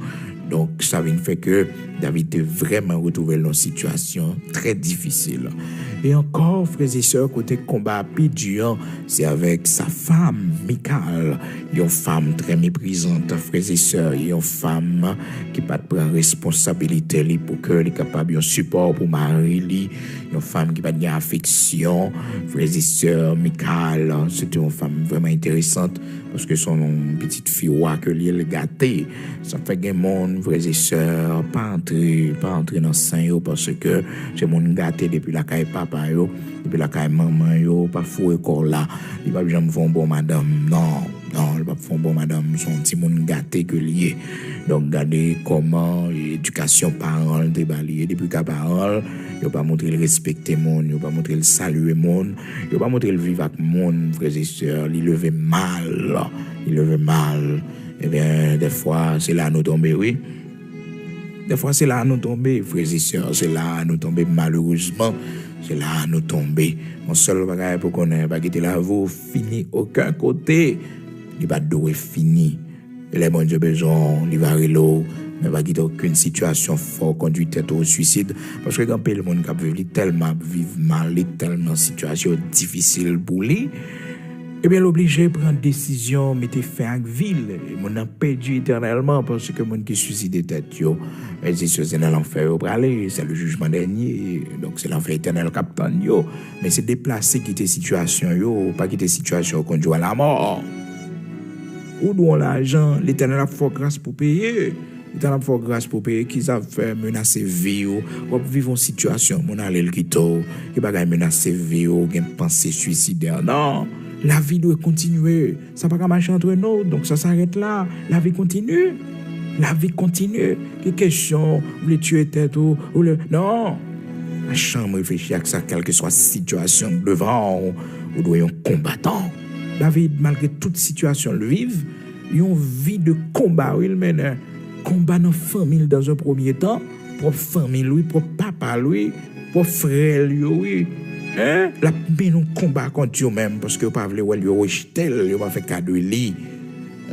Donc, ça vient fait que David est vraiment retrouvé dans une situation très difficile. Et encore, frères et sœurs, côté combat dur, c'est avec sa femme, Michal. Une femme très méprisante, frères et sœurs. Une femme qui pas prendre responsabilité pour qu'elle soit capable de support pour mari. Une femme qui pas de affection, frères et sœurs. Michal, c'était une femme vraiment intéressante parce que son petite fille que l'île gâté. Ça fait que mon frères et sœurs, pas entrer dans le sein parce que c'est mon gâté depuis la caille papa yo, depuis la caille maman yo, pas fou corps là. Il pas jamais font bon madame. Non, il pas font bon madame, son petit monde gâté que lié. Donc regardez comment éducation parole débalier depuis qu'à parole, il pas montrer le respecter monde, il pas montrer le saluer monde, il pas montrer le vivre avec monde, frères et sœurs, il levait mal. Eh bien, des fois, c'est là nous tomber, oui. Des fois, c'est là nous tomber, frères et sœurs, c'est là nous tomber malheureusement, c'est là nous tomber. Mon seul bagage pour qu'on ait pas quitter la vie, fini aucun côté, il va douer fini. Et les bon Dieu besoin, il va reload, mais pas quitter aucune situation fort conduite au suicide, parce que quand le monde qui vit tellement mal, tellement situation difficile pour lui. Eh bien, l'obligé de prendre décision, mettre fin à la ville. Mon a perdu éternellement parce que mon qui suicide tête, yo. Mais c'est dans l'enfer, c'est le jugement dernier. Donc, c'est l'enfer éternel captain, yo. Mais c'est déplacer qui était situation, yo. Pas qui était situation conduit à la mort. Où doit l'argent? L'éternel a fait grâce pour payer. L'éternel a fait grâce pour payer. Qu'ils a fait menacer vie, ou vivre une situation, mon allé le quito. Qui va menacer vie, ou qui penser suicidaire. Non. La vie doit continuer. Ça va pas marcher entre nous. Donc ça s'arrête là. La vie continue. La vie continue. Quelle question? Vous voulez tuer tête ou le... Non. La chambre réfléchit à ça, quelle que soit la situation devant, ou doit un combattant. David, malgré toute situation, le vive, il a une vie de combat. Il mène combat dans la famille dans un premier temps. Pour famille, lui, pour papa, lui, pour frère, lui, oui. Hein? La mené un combat contre eux-mêmes parce que vous pas voulu le rejeter, vous pas fait cadeau li.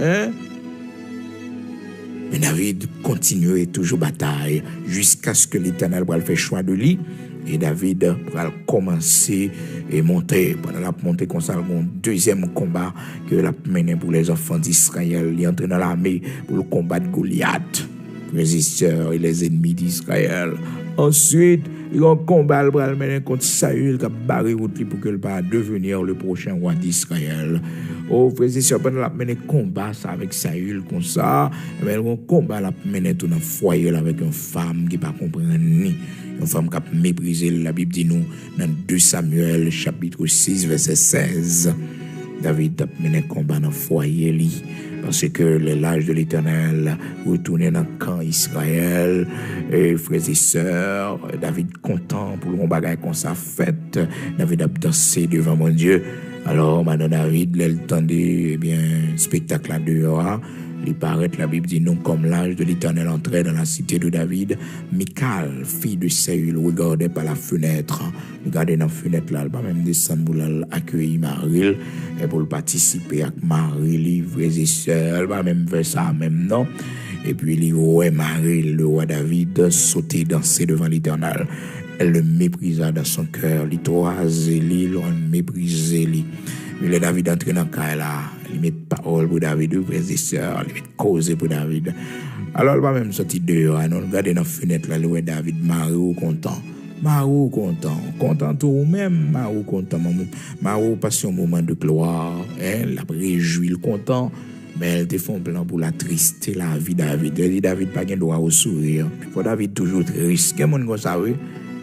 Hein? Mais David continue toujours bataille jusqu'à ce que l'Éternel va faire choix de lui. Et David va commencer et monter. Pendant la montée, comme ça, un deuxième combat que la mené pour les enfants d'Israël. Il entre dans l'armée pour le combat de Goliath, résisteurs et les ennemis d'Israël. Ensuite, il y a un combat pour mener contre Saül qui a barré route pour qu'il va devenir le prochain roi d'Israël. Oh, frères et sœurs, pendant la mené combat ça avec Saül comme ça, mais un combat la mené tout dans le foyer avec une femme qui ne comprend ni. Une femme qui a méprisé, la Bible dit nous, dans 2 Samuel, chapitre 6, verset 16. David a mené combat dans le foyer, li, parce que l'âge de l'Éternel retourné dans le camp Israël. Et frères et sœurs, David content pour le bagage qu'on s'est fait. David a dansé devant mon Dieu. Alors, maintenant, David, l'entendait, eh bien, spectacle à dehors. Il paraît, la Bible dit, non, comme l'ange de l'Éternel entrait dans la cité de David, Michal, fille de Saül, regardait par la fenêtre. Regardez dans la fenêtre là, elle va même descendre pour accueillir Marie, et pour participer à Marie, frères et sœurs. Elle va même faire ça, même non. Et puis, il voit Marie, le roi David, sauter, danser devant l'Éternel. Elle le méprisa dans son cœur, il toisait, il méprisait. Mais le David entre dans le cas là, il met parole pour David, frères et sœurs, il met cause pour David. Alors, il va même sortir dehors, on regarde dans la fenêtre là, le roi David, Marie content. Marie content tout même, Marie content. Marie passe un moment de gloire, elle a réjoui, content. Mais elle te fait un plan pour la trister la vie de David. Elle dit David pas de droit au sourire. Faut David toujours triste. Quel monde comme ça, oui?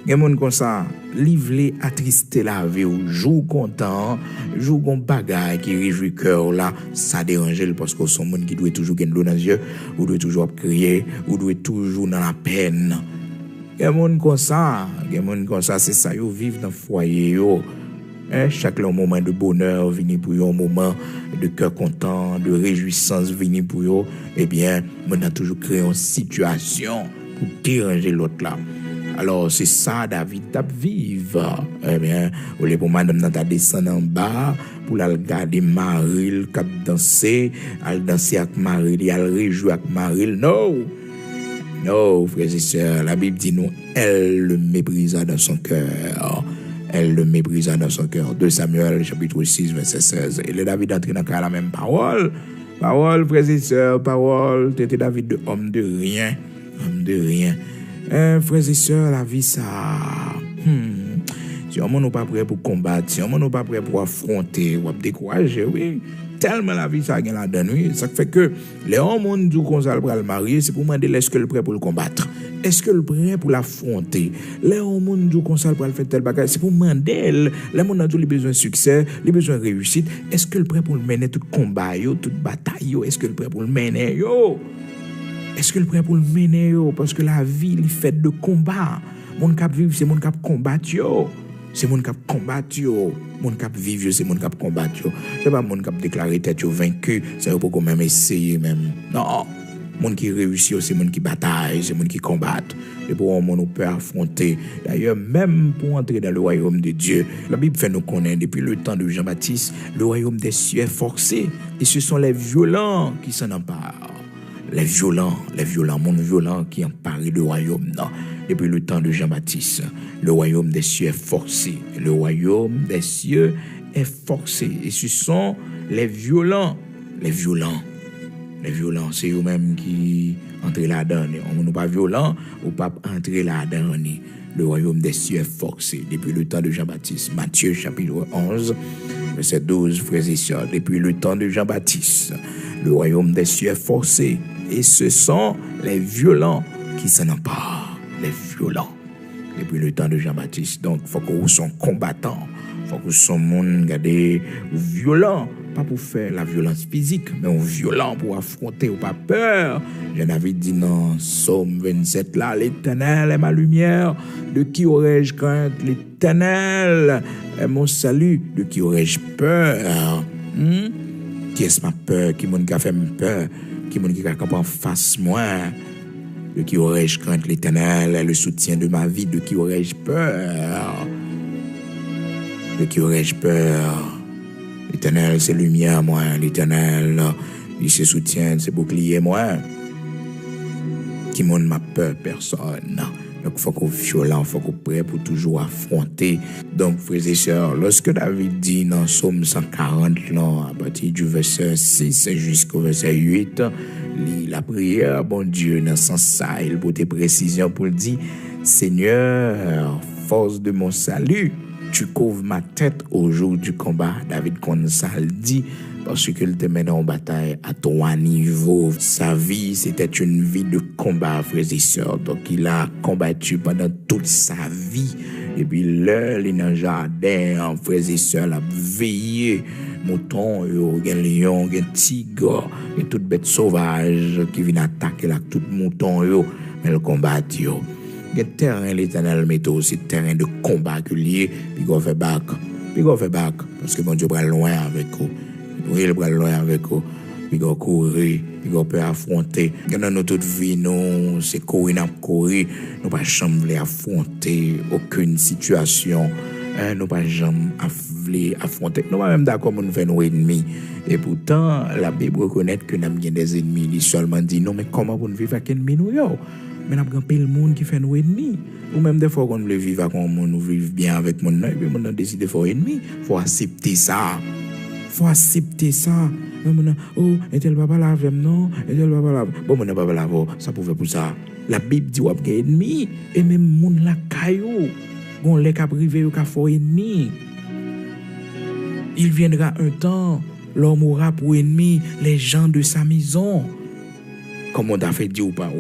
Quel monde comme ça, livrer, attrister la vie, ou jour content, jour qu'on bagaille qui réjouit cœur là, ça dérange parce que son monde qui doit toujours gagner l'eau dans les yeux, ou doit toujours crier, ou doit toujours dans la peine. Quel monde comme ça, c'est ça, yo vivent dans le foyer, yo. Chaque moment de bonheur vient pour eux, un moment de cœur content, de réjouissance vient pour eux. Eh bien, on a toujours créé une situation pour déranger l'autre là. Alors, c'est ça, David, t'a vivre. Eh bien, au lieu pour madame n'a descendre en bas, pour la regarder Marie, qui a dansé, elle danser avec Marie, elle réjouir avec Marie. Non, frères et sœurs, la Bible dit nous, elle le méprisa dans son cœur. Elle le méprisa dans son cœur. 2 Samuel, chapitre 6, verset 16. Et le David entré dans la même parole. Parole, frères et sœurs, parole. T'étais David de homme de rien. Homme de rien. Frères et sœurs, la vie, ça. Si on n'est pas prêt pour combattre, si on n'est pas prêt pour affronter, ou décourager, oui. Tellement la vie, ça a la donne, oui. Ça fait que les hommes qui ont le marier, c'est pour demander est-ce que le prêt pour le combattre? Est-ce que le prêt pour l'affronter? Les hommes qui ont le faire tel bagage, c'est pour demander les gens ont besoin de succès, les besoins de réussite. Est-ce que le prêt pour le mener tout combat, toute bataille? Est-ce que le prêt pour le mener? Est-ce que le prêt pour le mener? Parce que la vie, est faite de combat. Mon cap vivre, c'est mon cap combattre. C'est mon cap combattre. Mon cap vivre, c'est mon cap combattre. C'est pas mon cap déclarer tête vaincu. C'est pas pour même essayer même. Non. Mon qui réussit, c'est mon qui bataille, c'est mon qui combat. Et pour mon on peut affronter. D'ailleurs, même pour entrer dans le royaume de Dieu, la Bible fait nous connaître depuis le temps de Jean-Baptiste, le royaume des cieux est forcé. Et ce sont les violents qui s'en emparent. Les violents, monde violent qui emparent le royaume. Non. Depuis le temps de Jean-Baptiste, le royaume des cieux est forcé. Le royaume des cieux est forcé. Et ce sont les violents. Les violents, c'est eux-mêmes qui entrent là-dedans. On n'est pas violent, ou pas entrer là-dedans. Le royaume des cieux est forcé. Depuis le temps de Jean-Baptiste. Matthieu chapitre 11, verset 12, frères et sœurs. Depuis le temps de Jean-Baptiste, le royaume des cieux est forcé. Et ce sont les violents qui s'en emparent. Les violents. Depuis le temps de Jean-Baptiste. Donc, il faut que vous soyez combattants. Il faut que vous soyez violents. Pas pour faire la violence physique, mais violent pour affronter ou pas peur. David dit dans Psaume 27 là, l'Éternel est ma lumière, de qui aurais-je crainte? L'Éternel est mon salut, de qui aurais-je peur? Qui est-ce ma peur? Qui m'a fait peur? Qui m'a dit en face moi? De qui aurais-je crainte? L'Éternel est le soutien de ma vie, de qui aurais-je peur? De qui aurais-je peur? L'Éternel, c'est lumière, moi. L'Éternel, il se soutient, c'est bouclier, moi. Qui monde m'a peur? Personne. Donc, il faut qu'on soit violent, il faut qu'on prêt pour toujours affronter. Donc, frères et sœurs, lorsque David dit dans Psaume 140, là, à partir du verset 6 jusqu'au verset 8, la prière, bon Dieu, dans ce sens ça, il peut des précisions pour dire, Seigneur, force de mon salut, tu couvres ma tête au jour du combat. David comme ça le dit, parce qu'il te mène en bataille à trois niveaux. Sa vie, c'était une vie de combat, frères et sœurs. Donc, il a combattu pendant toute sa vie. Et puis, là, il est dans le jardin, frères et sœurs, il a veillé. Mouton, un lion, un tigre, et toute bête sauvage qui vient attaquer là, tout mouton, mais le combat, yo. Le terrain, l'Éternel met aussi terrain de combat que lié, puis qu'on fait back. Parce que mon Dieu va loin avec vous. Oui, il va loin avec vous. Puis qu'on courir, puis qu'on peut affronter. Dans notre vie, nous, c'est courir, nous pas jamais affronter aucune situation. Nous pas jamais affronter. Nous pas même d'accord pour nous faire nos ennemis. Et pourtant, la Bible reconnaît que nous avons des ennemis. Il seulement dit non, mais comment vous vivre avec ennemis nous? Mais nous avons le monde qui fait nos ennemis. Ou même des fois, quand nous vivons avec un monde, nous vivons bien avec mon nom, et puis nous décide de faire ennemi. Il faut accepter ça. Oh, est-elle pas là avec non? Est-elle pas là? Bon, mon pas là, ça pouvait pour ça. La Bible dit qu'il y a ennemi, et même monde la caillou. Bon, les cas privés, ils ont ennemi. Il viendra un temps, l'homme aura pour ennemi les gens de sa maison. Comme on t'a fait dire ou pas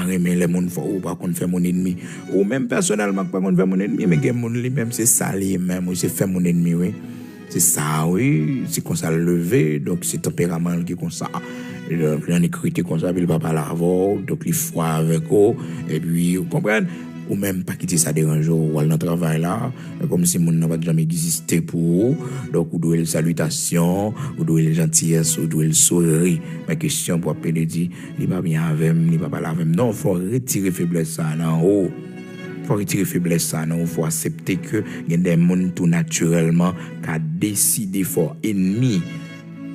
aimer les gens ou pas qu'on fait mon ennemi. Ou même personnellement, pas qu'on fait mon ennemi, mais que mon lui-même, c'est ça lui-même, ou c'est fait mon ennemi, oui. C'est ça, oui. C'est comme ça levé, donc c'est tempérament qui est comme ça. Donc, il y a une écriture comme ça, puis il va pas l'avoir, donc il froid avec eux, et puis, vous comprenez? Ou même pas quitter ça dérange ou aller dans le travail là, comme si mon n'a pas jamais existé pour vous. Donc, vous devez les salutations, vous devez les gentillesses, vous devez le sourire. Ma question pour appeler dit, il va bien avec moi, il va pas là avec moi. Non, il faut retirer faiblesse ça en haut. Il faut retirer faiblesse ça non, il faut accepter que il y a des gens tout naturellement qui ont décidé faire ennemi.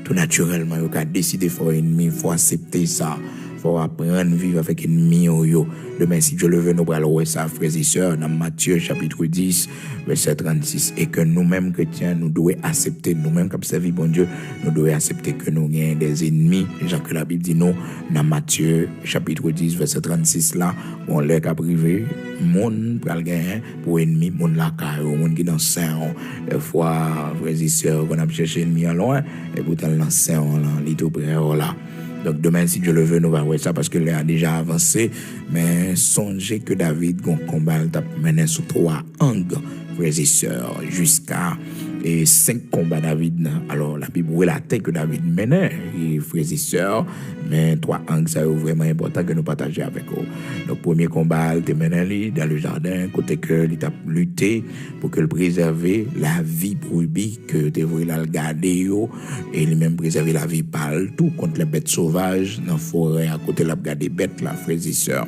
Tout naturellement, qui ont décidé faire ennemi, il faut accepter ça. Faut apprendre à vivre avec ennemi yo. Demain, si Dieu le veut, nous allons ça, frères et sœurs, dans Matthieu chapitre 10, verset 36, et que nous-mêmes chrétiens, nous devons accepter, nous-mêmes comme servir bon Dieu, nous devons accepter que nous avons des ennemis. Genre que la Bible dit non, dans Matthieu chapitre 10, verset 36 là, on l'a qu'à privé, monde pral gagner pour ennemi, monde la caillou, monde qui dans saint, des fois, frères et sœurs, qu'on a cherché ennemi à loin, et pourtant dans saint là, il est tout près là. Donc demain, si Dieu le veut, nous allons voir ça parce que là a déjà avancé. Mais songez que David, son combat, il a mené sur 3 angles, frères et sœurs, jusqu'à 5 combats David. Alors la Bible relate que David menait, frères et sœurs, mais 3 angles, ça est vraiment important que nous partagions avec eux. Donc premier combat, il a mené dans le jardin, côté que il a lutté pour que le préserver la vie brebis que devrait la garder et lui-même préserver la vie partout contre les bêtes sauvages dans la forêt à côté de la garder bêtes là, frères et sœurs.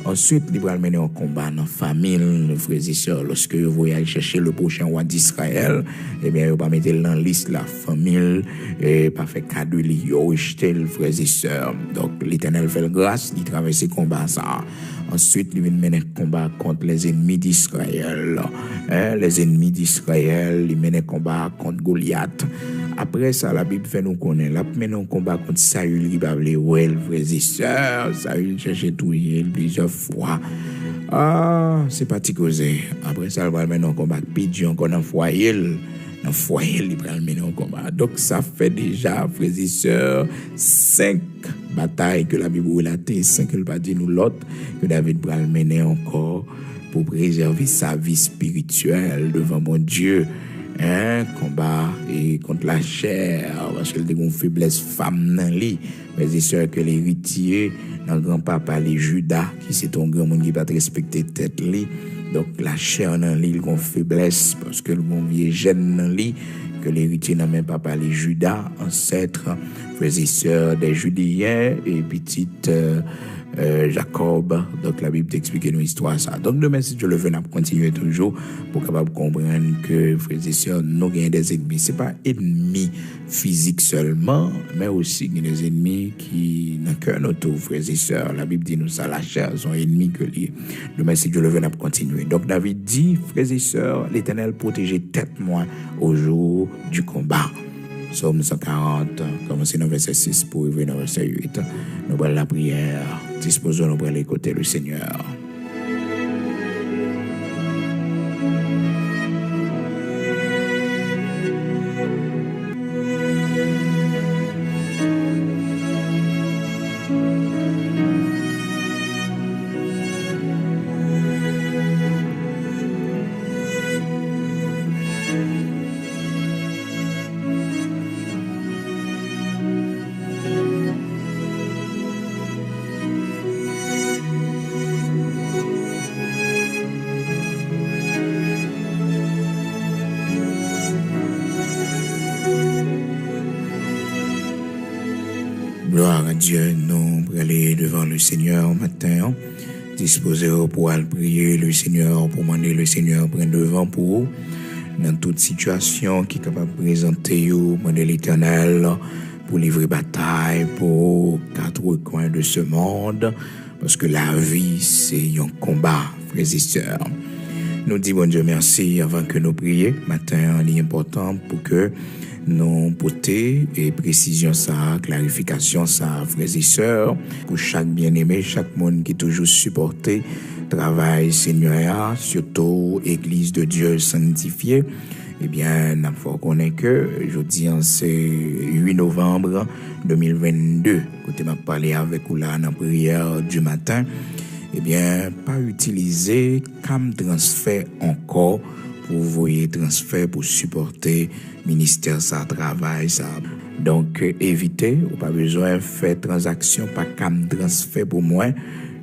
Ensuite, il va mener un combat dans la famille, frères et sœurs. Lorsque vous voyez chercher le prochain roi d'Israël, eh bien, vous va mettre dans la liste la famille et pas faire cadeau, rejeter les frères et sœurs. Donc, l'Éternel fait grâce, il traverse ce combat ça. Ensuite, il va mener un combat contre les ennemis d'Israël. Les ennemis d'Israël, il mène un combat contre Goliath. Après ça, la Bible fait nous connaître. Là, maintenant, un combat contre Saül, qui va appeler Well, frères et sœurs. Saül cherchait tout plusieurs fois. Ah, c'est pas causé. Après ça, il va mener un combat Pidgeon encore dans le foyer. Dans le foyer, il va mener un combat. Donc, ça fait déjà, frères et sœurs, 5 batailles que la Bible relate, 5 qu'elle va dire nous l'autre, que David va mener encore pour préserver sa vie spirituelle devant mon Dieu. Combat et contre la chair parce qu'elle a une faiblesse femme dans lui mais c'est sûr que l'héritier dans grand-papa les Judas qui c'est un grand monde qui va respecter tête lui donc la chair dans lui il a une faiblesse parce que le bon vieux gène dans lui que l'héritier n'a même papa les Judas ancêtres frères et sœurs des Judéens et petites Jacob. Donc la Bible t'explique nos histoires ça. Donc demain si Dieu le veut, on continuer toujours pour capable comprendre que frères et sœurs, nous avons des ennemis. C'est pas ennemis physiques seulement, mais aussi des ennemis qui dans cœur notre frères et sœurs. La Bible dit nous ça, la chair sont ennemis que liés. Demain si Dieu le veut, on continuer. Donc David dit, frères et sœurs, l'Éternel protégeait tête moi au jour du combat. Psaume 140, commencez dans verset 6 pour arriver dans verset 8. Nous prenons la prière, disposons-nous pour aller écouter le Seigneur. Gloire à Dieu, nous pour aller devant le Seigneur matin, disposer pour aller prier le Seigneur, pour demander le Seigneur prendre devant pour vous, dans toute situation qui est capable de présenter vous, demander l'Éternel pour livrer bataille pour quatre coins de ce monde, parce que la vie c'est un combat, frères et sœurs. Nous disons bon Dieu merci avant que nous prions. Matin, il est important pour que nous porter et précision ça, clarification ça, frères et sœurs, pour chaque bien-aimé, chaque monde qui toujours supporté travail Seigneur, surtout Église de Dieu sanctifiée. Eh bien, il faut connaître que jeudi, c'est 8 novembre 2022. Quand je parlé avec vous là dans la prière du matin, eh bien, pas utiliser comme transfert encore pour voyer transfert pour supporter ministère ça travail ça. Donc évitez, ou pas besoin faire transaction pas comme transfert pour moi.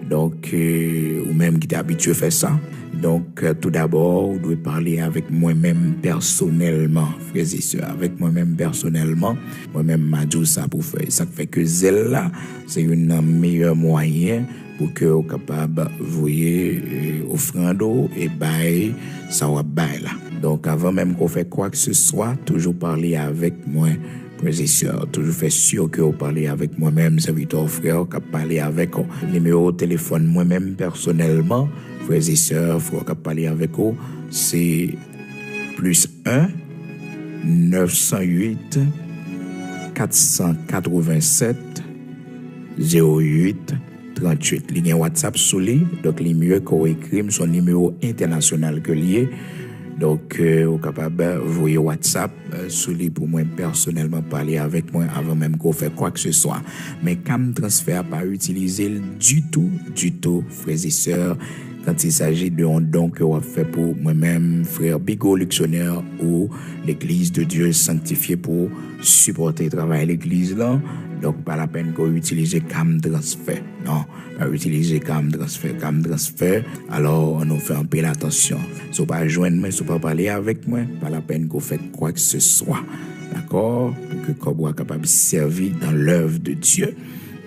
Donc ou même qui t'es habitué à faire ça. Donc tout d'abord, vous devez parler avec moi-même personnellement, frères et sœurs, avec moi-même personnellement. Moi-même m'a dit ça pour faire ça fait que zèle là, c'est un meilleur moyen pour que vous capable voyer offrande et bail ça va bail là. Donc avant même qu'on fait quoi que ce soit, toujours parler avec moi, frères et sœurs, toujours faire sûr que vous parlez avec moi-même, serviteur frère, qui parler avec vous. Numéro de téléphone moi-même personnellement, frères et sœurs, frère qui parler avec vous, c'est +1 908 487 08 38. Il y a un WhatsApp sous lui, donc il est mieux qu'on écrit son numéro international que lié. Donc, vous êtes capable de voyer WhatsApp sous lui pour moi personnellement parler avec moi avant même qu'on fait quoi que ce soit. Mais comme transfert, pas utiliser du tout, frères et sœurs, quand il s'agit de un don que vous fait pour moi-même, frère Bigot Luxonnaire ou l'Église de Dieu sanctifiée pour supporter le travail de l'Église là. Donc, pas la peine qu'on utilise comme transfert. Non, pas utiliser comme transfert. Alors, on nous fait un peu l'attention. Si vous pas joindre moi, si vous pas parler avec moi, pas la peine qu'on fait quoi que ce soit. D'accord? Pour que qu'on soit capable de servir dans l'œuvre de Dieu.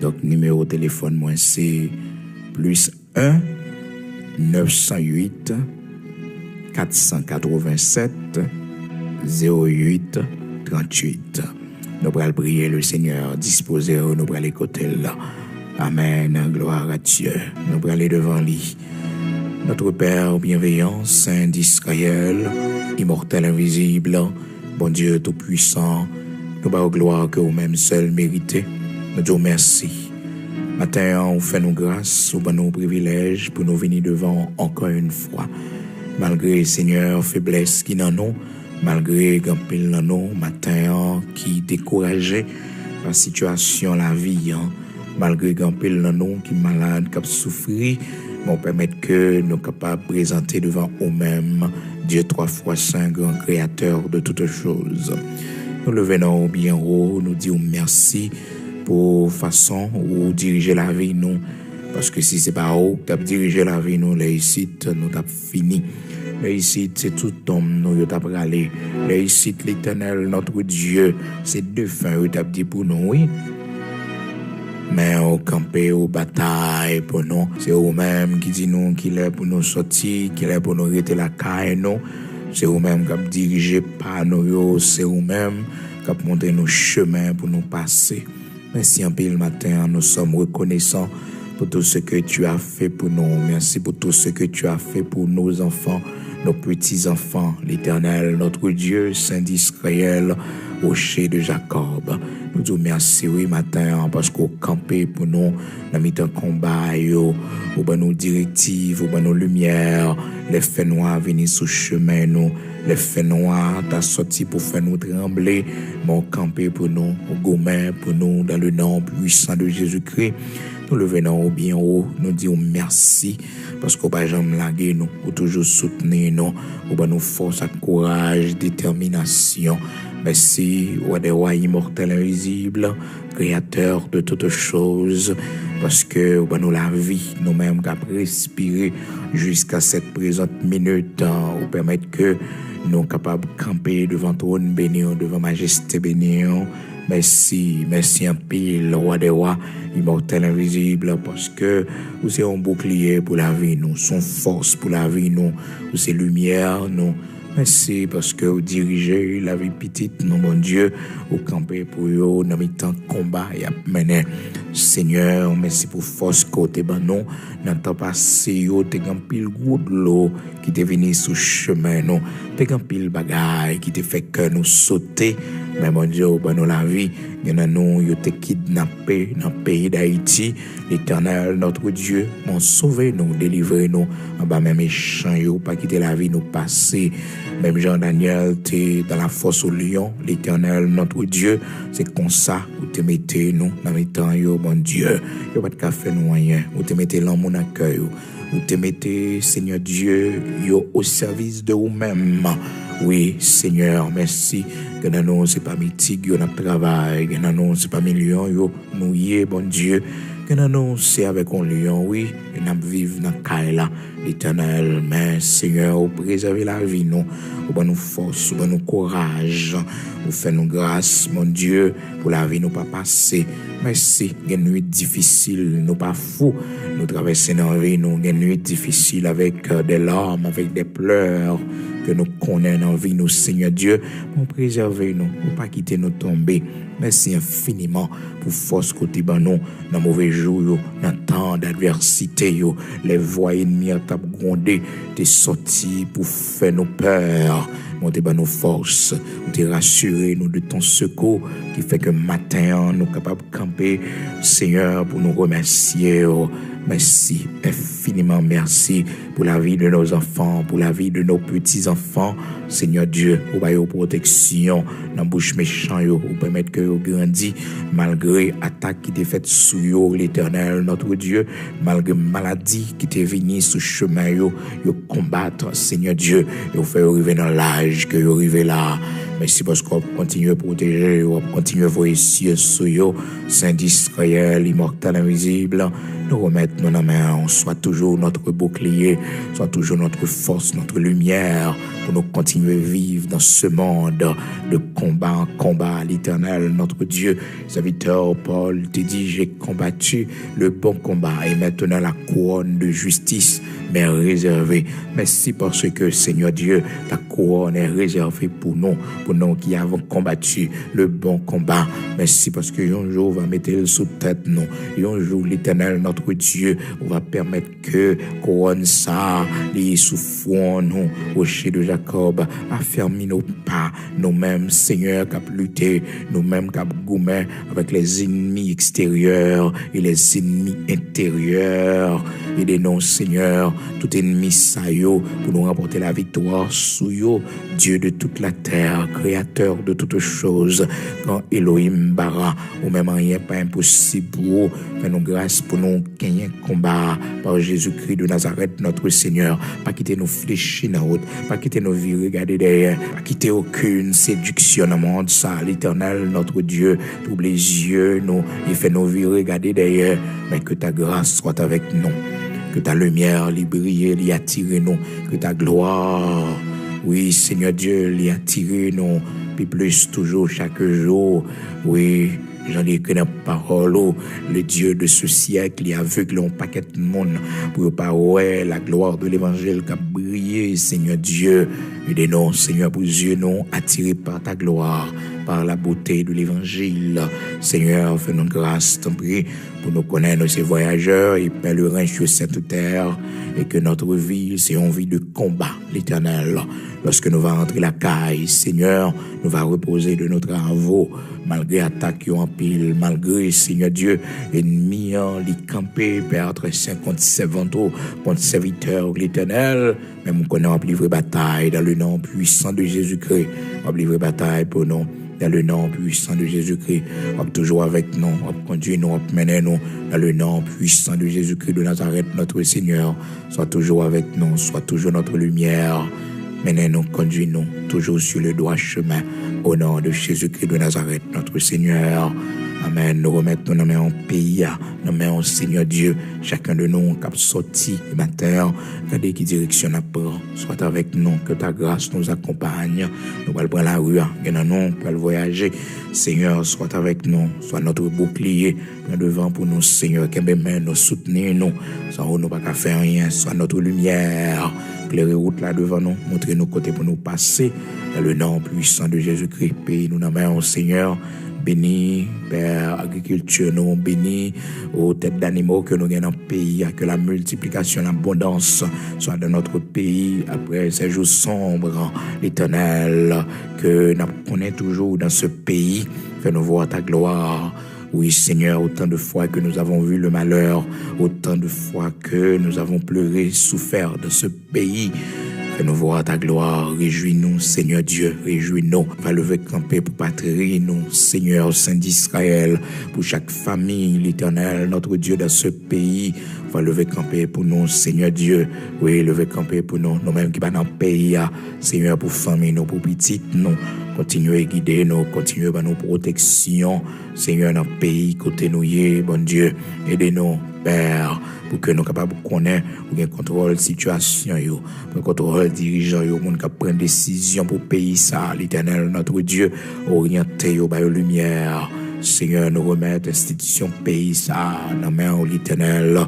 Donc, numéro de téléphone, moi, c'est +1 908 487 08 38. Nous allons prier le Seigneur, disposer, nous allons écouter là. Amen, gloire à Dieu. Nous allons aller devant lui. Notre Père bienveillant, Saint d'Israël, immortel, invisible, bon Dieu tout-puissant, nous allons gloire que vous-même seul méritez. Nous disons merci. Matin, on fait nos grâces, on nos privilèges pour nous venir devant encore une fois. Malgré, Seigneur, faiblesse qui n'en ont, malgré grand pile dans nous, matin, qui découragé par la situation, la vie, malgré grand pile dans nous, qui malade, qui souffrir, nous permettre que nous capables de présenter devant nous-mêmes Dieu 3 fois saint, grand créateur de toutes choses. Nous le venons bien haut, nous disons merci pour façon où diriger la vie nous, parce que si c'est pas où tu as dirigé la vie nous, les ici nous t'as fini. Les ici c'est tout homme nous t'as parlé. Les ici l'Éternel notre Dieu, c'est deux fins t'as dit pour nous oui. mais au campé, au bataille pour nous. C'est vous-même qui dit nous qu'il est pour nous sortir, qu'il est pour nous arrêter la caille, nous. C'est vous-même qui a dirigé par nous, c'est vous-même qui a montré nos chemins pour nous passer. Merci un peu le matin, nous sommes reconnaissants pour tout ce que tu as fait pour nous. Merci pour tout ce que tu as fait pour nos enfants, nos petits-enfants, l'Éternel, notre Dieu, Saint d'Israël, rocher de Jacob. Nous disons merci, oui, matin, parce qu'au campé pour nous, nous mis un combat, au ban nos directives, au ban nos lumières, les faits noirs venus sous chemin, nous, les faits noirs, t'as sorti pour faire nous trembler, mon campé pour nous, au gourmet pour nous, dans le nom puissant de Jésus-Christ. Nous le venons au bien haut, nous disons merci, parce qu'on va jamais laguer nous, ou toujours soutenir nous, ou va nous force, courage, détermination. Merci, roi des rois immortel invisible, créateur de toutes choses, parce que ou nous la vie, nous-mêmes qu'à respirer jusqu'à cette présente minute, ou permettre que nous sommes capables de camper devant trône béni, devant majesté béni. Merci, merci un pile, roi des rois, immortel invisible, parce que vous êtes un bouclier pour la vie, nous, son force pour la vie, nous, vous êtes lumière, nous. Merci parce que vous dirigez la vie petite, non, mon Dieu, vous campez pour vous, dans le temps combat et à mener. Seigneur, merci pour force côté banon, dans le temps passé, vous avez un pile gros de l'eau qui est venu sous chemin, nous, vous avez un pile bagaille qui te fait que nous sauter, mais mon Dieu, nous la vie, il y en a nous, vous avez kidnappé dans le pays d'Haïti, l'Éternel, notre Dieu, m'ont sauvé nous, délivré nous, en bas même méchant, pas quitter la vie, nous passer. Même Jean-Daniel, t'es dans la fosse au lion, l'Éternel, notre Dieu, c'est comme ça, vous te mettez nous dans les temps, bon Dieu, il n'y a pas de café, nous rien, vous te mettez dans mon accueil, vous te mettez, Seigneur Dieu, au service de vous-même. Oui, Seigneur, merci. Que nous, c'est pas mes tigres, notre travail, que nous, c'est pas mes lions, nous y est, bon Dieu. Que nous, c'est avec un lion, oui, et nous vivons dans le cas l'Éternel. Mais, Seigneur, vous préservez la vie, nous, vous nous force, vous nous courage, vous faites nous grâce, mon Dieu, pour la vie, nous pas passer. Merci, il y a une nuit difficile, nous pas fous, nous traversons dans la vie, nous, il y a une nuit difficile avec des larmes, avec des pleurs, que nous connaissons dans la vie, nous, Seigneur Dieu, pour préserver nous, pour pas quitter nous tomber. Merci infiniment pour force côté nous, dans mauvais jours, dans temps d'adversité, les voix ennemies ont grondé, t'es sorti pour faire nos peurs, monter nos forces, t'es rassuré nous de ton secours qui fait que matin nous sommes capables de camper, Seigneur, pour nous remercier. Merci, infiniment merci pour la vie de nos enfants, pour la vie de nos petits-enfants. Seigneur Dieu, vous voyez vos protections dans la bouche méchante, vous permettez que vous grandissez malgré attaque qui est faite sous vous, l'Éternel, notre Dieu, malgré maladie qui est venue sous chemin, vous combattre, Seigneur Dieu, et vous faire arriver dans l'âge que vous arrivez là. Merci parce qu'on continue à protéger, on continue à voir ici sur vous, Saint d'Israël, immortel, invisible. Nous remettre nos mains, soit toujours notre bouclier, soit toujours notre force, notre lumière, pour nous continuer à vivre dans ce monde de combat en combat. L'Éternel, notre Dieu, serviteur Paul te dit, j'ai combattu le bon combat et maintenant la couronne de justice m'est réservée. Merci parce que, Seigneur Dieu, ta couronne est réservée pour nous qui avons combattu le bon combat. Merci parce que un jour, on va mettre sous tête nous. Et un jour, l'Éternel, notre Dieu, on va permettre que couronne ça, les souffrons nous, rocher de Jacob, affermi nos pas, nous-mêmes, Seigneur, qui a lutté, nous-mêmes, qui a gourmet avec les ennemis extérieurs et les ennemis intérieurs. Aidez-nous, Seigneur, tout ennemi saillot pour nous remporter la victoire sous yo, Dieu de toute la terre, créateur de toutes choses, quand Elohim bara, ou même rien pas impossible pour vous, fais-nous grâce pour nous gagner combat par Jésus-Christ de Nazareth, notre Seigneur, pas quitter nos fléchis dans route, pas quitter nos vies regarder derrière, pas quitter aucune séduction dans le monde, ça, l'Éternel, notre Dieu, trouble les yeux, nous, et fait nos vies regarder derrière, mais que ta grâce soit avec nous. Que ta lumière lui brille, lui attire nous. Que ta gloire, oui, Seigneur Dieu, lui attire nous. Puis plus toujours, chaque jour, oui, J'en ai écrit dans la parole, le Dieu de ce siècle, il aveugle un paquet de monde pour pas ouais la gloire de l'évangile qui a brillé, Seigneur Dieu. Aidez-nous, Seigneur, pour Dieu, nous attirés par ta gloire, par la beauté de l'évangile. Seigneur, fais-nous grâce, t'en prie, pour nous connaître, ces voyageurs et pèlerins sur cette terre, et que notre vie, c'est une vie de combat, l'Éternel. Lorsque nous allons rentrer la caille, Seigneur, nous allons reposer de nos travaux, malgré attaques en pile, malgré, Seigneur Dieu, ennemis, les camper, perdre 57 ventaux contre serviteurs, l'Éternel, mais nous connaissons livrer bataille dans le nom puissant de Jésus-Christ. On va livrer bataille pour nous. Dans le nom puissant de Jésus-Christ, on toujours avec nous, on conduit nous, on mener nous, dans le nom puissant de Jésus-Christ de Nazareth, notre Seigneur, soit toujours avec nous, soit toujours notre lumière, menez-nous, conduis-nous, toujours sur le droit chemin, au nom de Jésus-Christ de Nazareth, notre Seigneur. Amen. Nous remettons nos mains en pays, nos mains au Seigneur Dieu, chacun de nous qui a sorti le matin, regardez qui direction n'a pas, soit avec nous, que ta grâce nous accompagne. Nous allons prendre la rue, nous allons voyager. Seigneur, soit avec nous, soit notre bouclier, devant pour nous, Seigneur, qui nous soutenir, nous, sans nous pas faire rien, soit notre lumière. Éclairer route là devant nous, montrer nos côtés pour nous passer. Dans le nom puissant de Jésus-Christ, pays nous nos mains au Seigneur. Béni, Père, agriculture, nous bénis aux têtes d'animaux que nous gagnons dans le pays, que la multiplication, l'abondance soit dans notre pays après ces jours sombres, l'Éternel, que nous connaissons toujours dans ce pays, fais-nous voir ta gloire. Oui, Seigneur, autant de fois que nous avons vu le malheur, autant de fois que nous avons pleuré, souffert de ce pays, fais-nous voir ta gloire, réjouis-nous, Seigneur Dieu, réjouis-nous. Va lever camper pour patrie, nous, Seigneur Saint d'Israël, pour chaque famille, l'Éternel, notre Dieu dans ce pays. Va lever camper pour nous, Seigneur Dieu. Oui, lever camper pour nous, nous-mêmes qui sommes dans le pays, Seigneur, pour famille, nous, pour petites, nous. Continuez à guider nous, continuez à nous protection, Seigneur, dans le pays, côté nous, bon Dieu, aidez-nous, Père, pour que nous capables de connaître, ou bien contrôle la situation, pour contrôler les dirigeants, pour qu'on prenne des décisions pour le pays, ça, l'Éternel, notre Dieu, orienter, par la lumière. Seigneur, nous remettre l'institution pays, ça, dans la main de l'Éternel.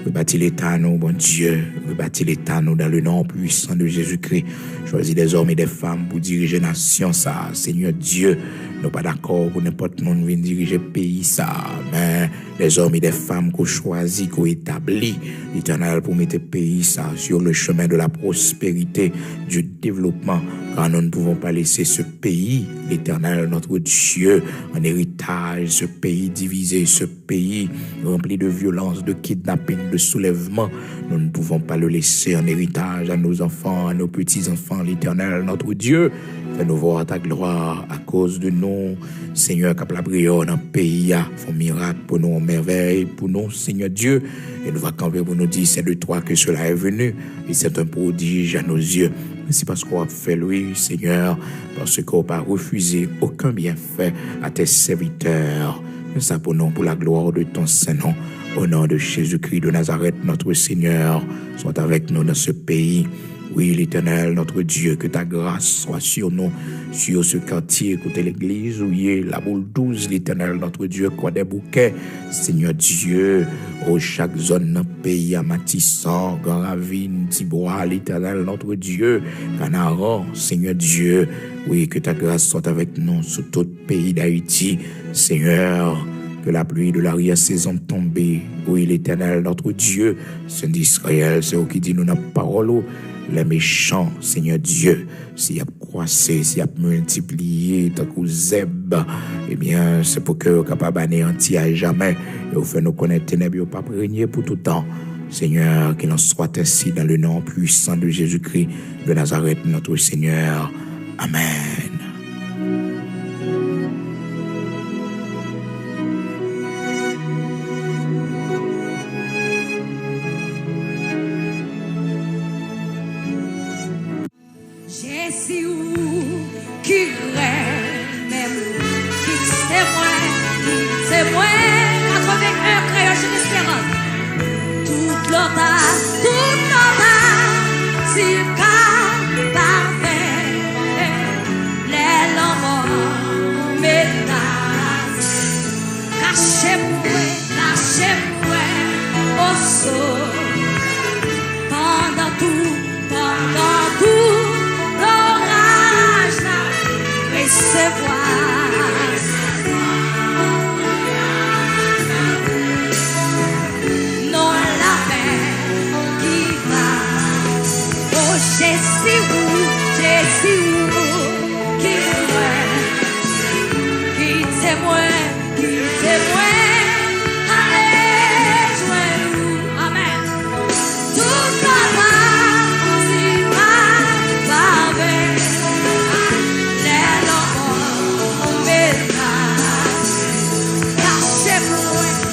Rebâtir l'État, nous, bon Dieu. Rebâtir l'État, nous, dans le nom puissant de Jésus-Christ. Choisis des hommes et des femmes pour diriger la nation, ça. Seigneur Dieu, nous pas d'accord pour n'importe qui vienne diriger le pays, ça. Mais les hommes et des femmes qu'on choisit, qu'on établit, l'Éternel, pour mettre le pays, ça, sur le chemin de la prospérité, du développement. Car nous ne pouvons pas laisser ce pays, l'Éternel, notre Dieu, en héritage, ce pays divisé, ce pays rempli de violence, de kidnapping, de soulèvement. Nous ne pouvons pas le laisser en héritage à nos enfants, à nos petits-enfants, l'Éternel, notre Dieu. Fais-nous voir ta gloire à cause de nous, Seigneur, cap la prière dans le pays, font miracle pour nous, merveille pour nous, Seigneur Dieu. Et nous va camper pour nous dire, c'est de toi que cela est venu, et c'est un prodige à nos yeux. C'est parce qu'on a fait lui, Seigneur, parce qu'on n'a pas refusé aucun bienfait à tes serviteurs. Nous s'abonnons pour la gloire de ton Saint-Nom. Au nom de Jésus-Christ de Nazareth, notre Seigneur, soit avec nous dans ce pays. Oui, l'Éternel, notre Dieu, que ta grâce soit sur nous, sur ce quartier, côté l'église, où il y a la boule 12, l'Éternel, notre Dieu, quoi des bouquets. Seigneur Dieu, au chaque zone dans le pays, à Matissan, Grand Ravine, Tibois, l'Éternel, notre Dieu, Canaran, Seigneur Dieu, oui, que ta grâce soit avec nous sur tout le pays d'Haïti, Seigneur. Que la pluie de l'arrière-saison tombe. Oui, l'Éternel, notre Dieu, Saint d'Israël, c'est eux qui dit nous dans la parole. Les méchants, Seigneur Dieu, s'il y a croissé, s'il y a multiplié, tant que zeb, eh bien, c'est pour que vous soyez capable d'anéantir à jamais. Et vous faites nous connaître ténèbres, pas régner pour tout temps. Seigneur, qu'il en soit ainsi dans le nom puissant de Jésus-Christ de Nazareth, notre Seigneur. Amen. Pendant tout l'orage recevoir. Non la paix qui va. Oh Jésus, qui témoin, allez joindre-nous, amen. Tout là-bas, si mal pavé, les locaux,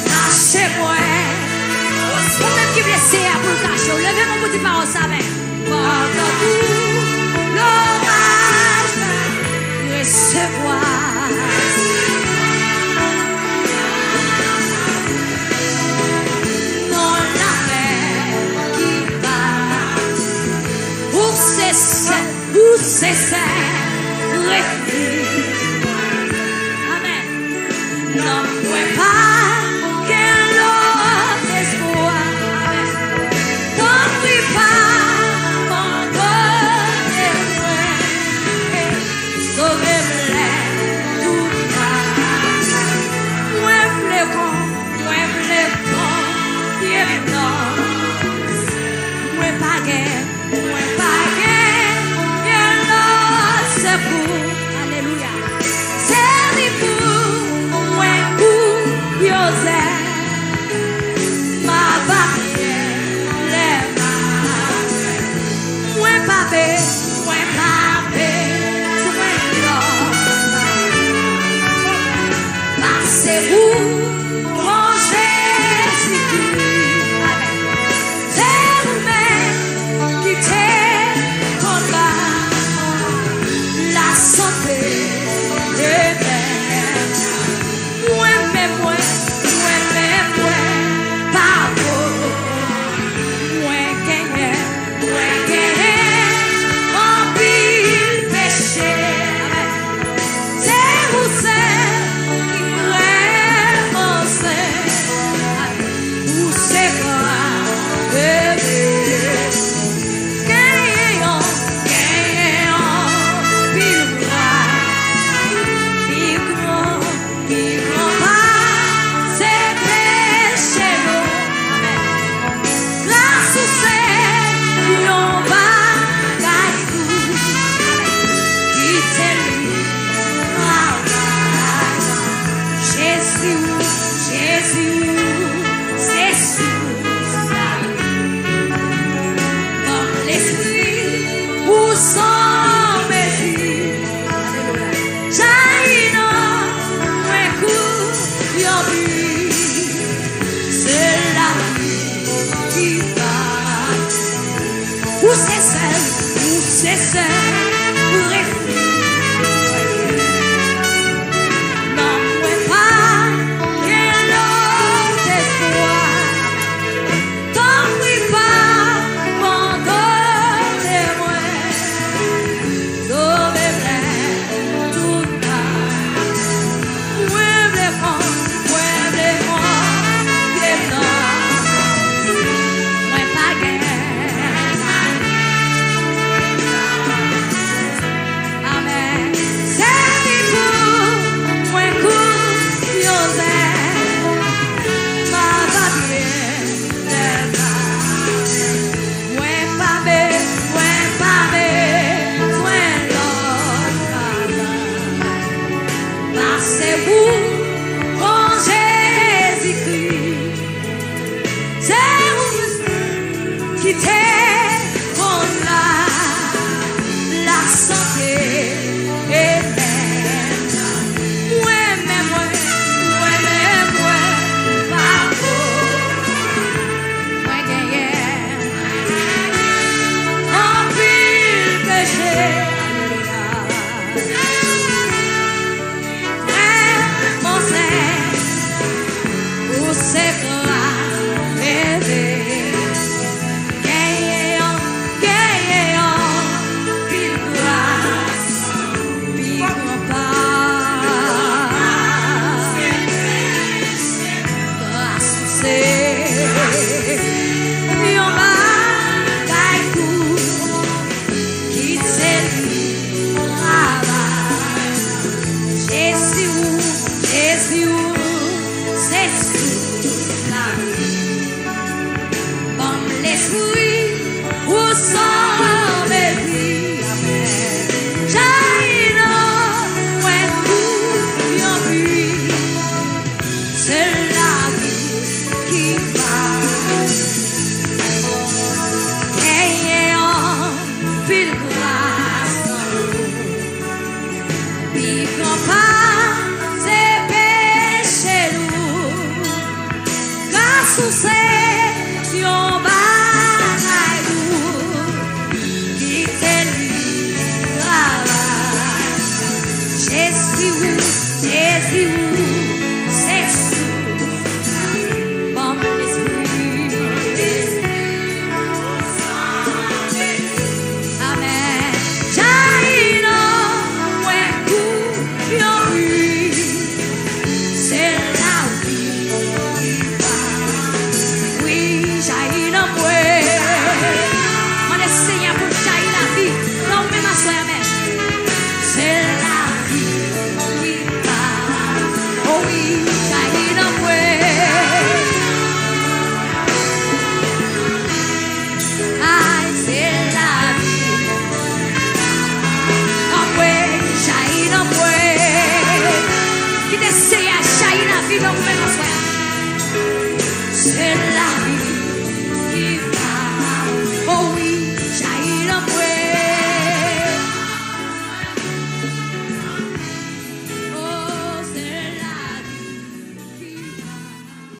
cachez-moi. Vous-même qui blessez à vous cacher, levez mon petit parole, ça va. Pendant tout l'orage, recevoir. Non la paix qui va, où c'est refuge. Amen. Non, point pas quel autre espoir. Amen. T'en prie pas, mon Dieu, sauvez-moi tout cas. Moi v'le con, bien non. Moi pas gain, bien non, c'est pour, alléluia. C'est pour, moi pour, Yosef. Ma barrière, les mains. Moi pas c'est moi non. Passez-vous, mon Jésus-Christ. Amen. C'est vous-même qui t'aimez la santé éternelle. Moi, pas vous. Moi, gagné, en pile péché. Amen. C'est vous seul qui vraiment c'est. Vous c'est moi, bébé. Gagnant, pile grand pas, c'est péché. Amen. Grâce au Seigneur, l'on va gagner. Qui t'aime, Jésus, c'est dans l'esprit où sont mes yeux. J'aille dans un coup, c'est la vie qui va. Où c'est seul, non, pas quel autre espoir. T'en prie pas, mon témoin. Sauvez-moi tout cas. Ouvrez-moi, bien non. Moi pas guère. Say